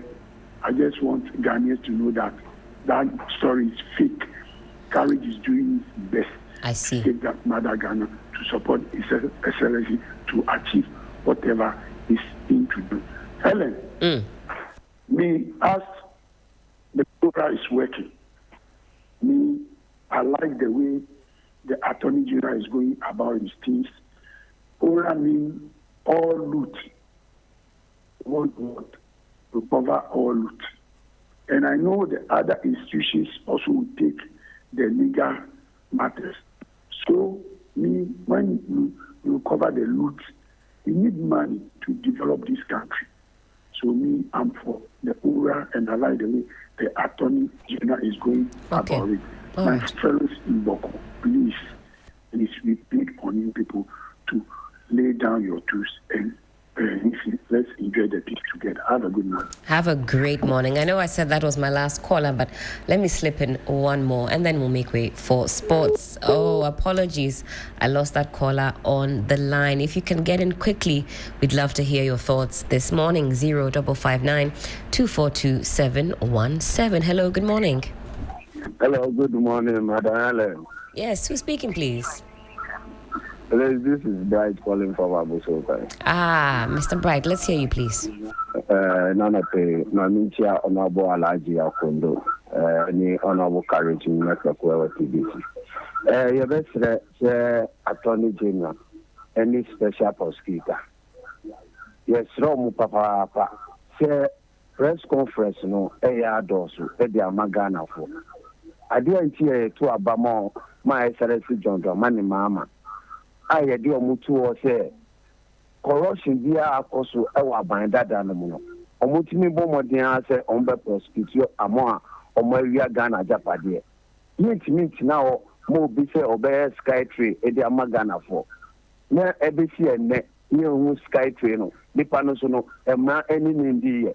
[SPEAKER 11] I just want Ghanaians to know that that story is fake. Courage is doing his best.
[SPEAKER 2] I see.
[SPEAKER 11] To take that Mother Ghana to support His Excellency to achieve whatever he's in to do. Helen, me as the program is working, I like the way the Attorney General is going about his things. Ora mean all loot. One word to cover all loot. And I know the other institutions also will take the legal matters. So, when you cover the loot, you need money to develop this country. So, I'm for the ORA, and I like the way the Attorney General is going about it. My fellows in Boko, please, we plead on you people to lay down your tools and let's enjoy the peace together. Have a good morning.
[SPEAKER 2] Have a great morning. I know I said that was my last caller, but let me slip in one more and then we'll make way for sports. Oh, apologies. I lost that caller on the line. If you can get in quickly, we'd love to hear your thoughts this morning. 0559 242 717. Hello, good morning.
[SPEAKER 12] Hello, good morning, Madam Helen.
[SPEAKER 2] Yes, who's speaking, please?
[SPEAKER 12] This is Bright calling from Abusoka.
[SPEAKER 2] Mr. Bright, let's hear you, please.
[SPEAKER 12] Nanape, Namicha, Honorable Alaji Akondo, any Honorable Courage in Mexico, TBC. Your best Attorney General, any special prosecutor. Yes, Romu Papa, say press conference, no, dosu, Magana for. I didn't hear to Abamo, my SRC John, Mani Mama. I do a mutu or say corruption via also our bandada no. Omutimi bomodian say on be prosecute amoa or my Ghana Japade. Yet now more be say obey sky tree edia magana for. Na ebisi ene ye hu sky tree no nipa no so no ema any ndi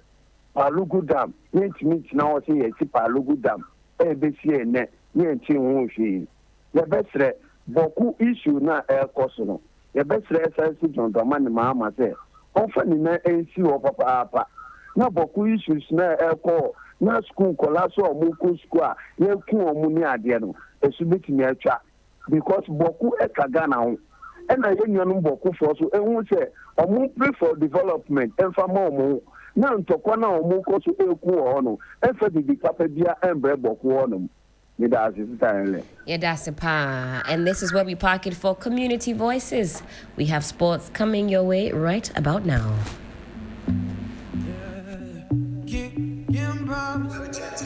[SPEAKER 12] Palugu dam yet now say ye Palugu dam ebisi ene ye nti hu hwe. Ye besre Boku issue na air cost no. The best SRC John Dramani Mahama say, often na NC or papa. Na boku issues na air call, na school colasso or muku square, ye ku or muni adiano, a submit me because boku e kagana. And I union boku for so and who say, or mu pray for development and for more. Now to kwana or muko to eku or no, and for the capadia and bread boku on. And
[SPEAKER 2] this is where we park it for Community Voices. We have sports coming your way right about now.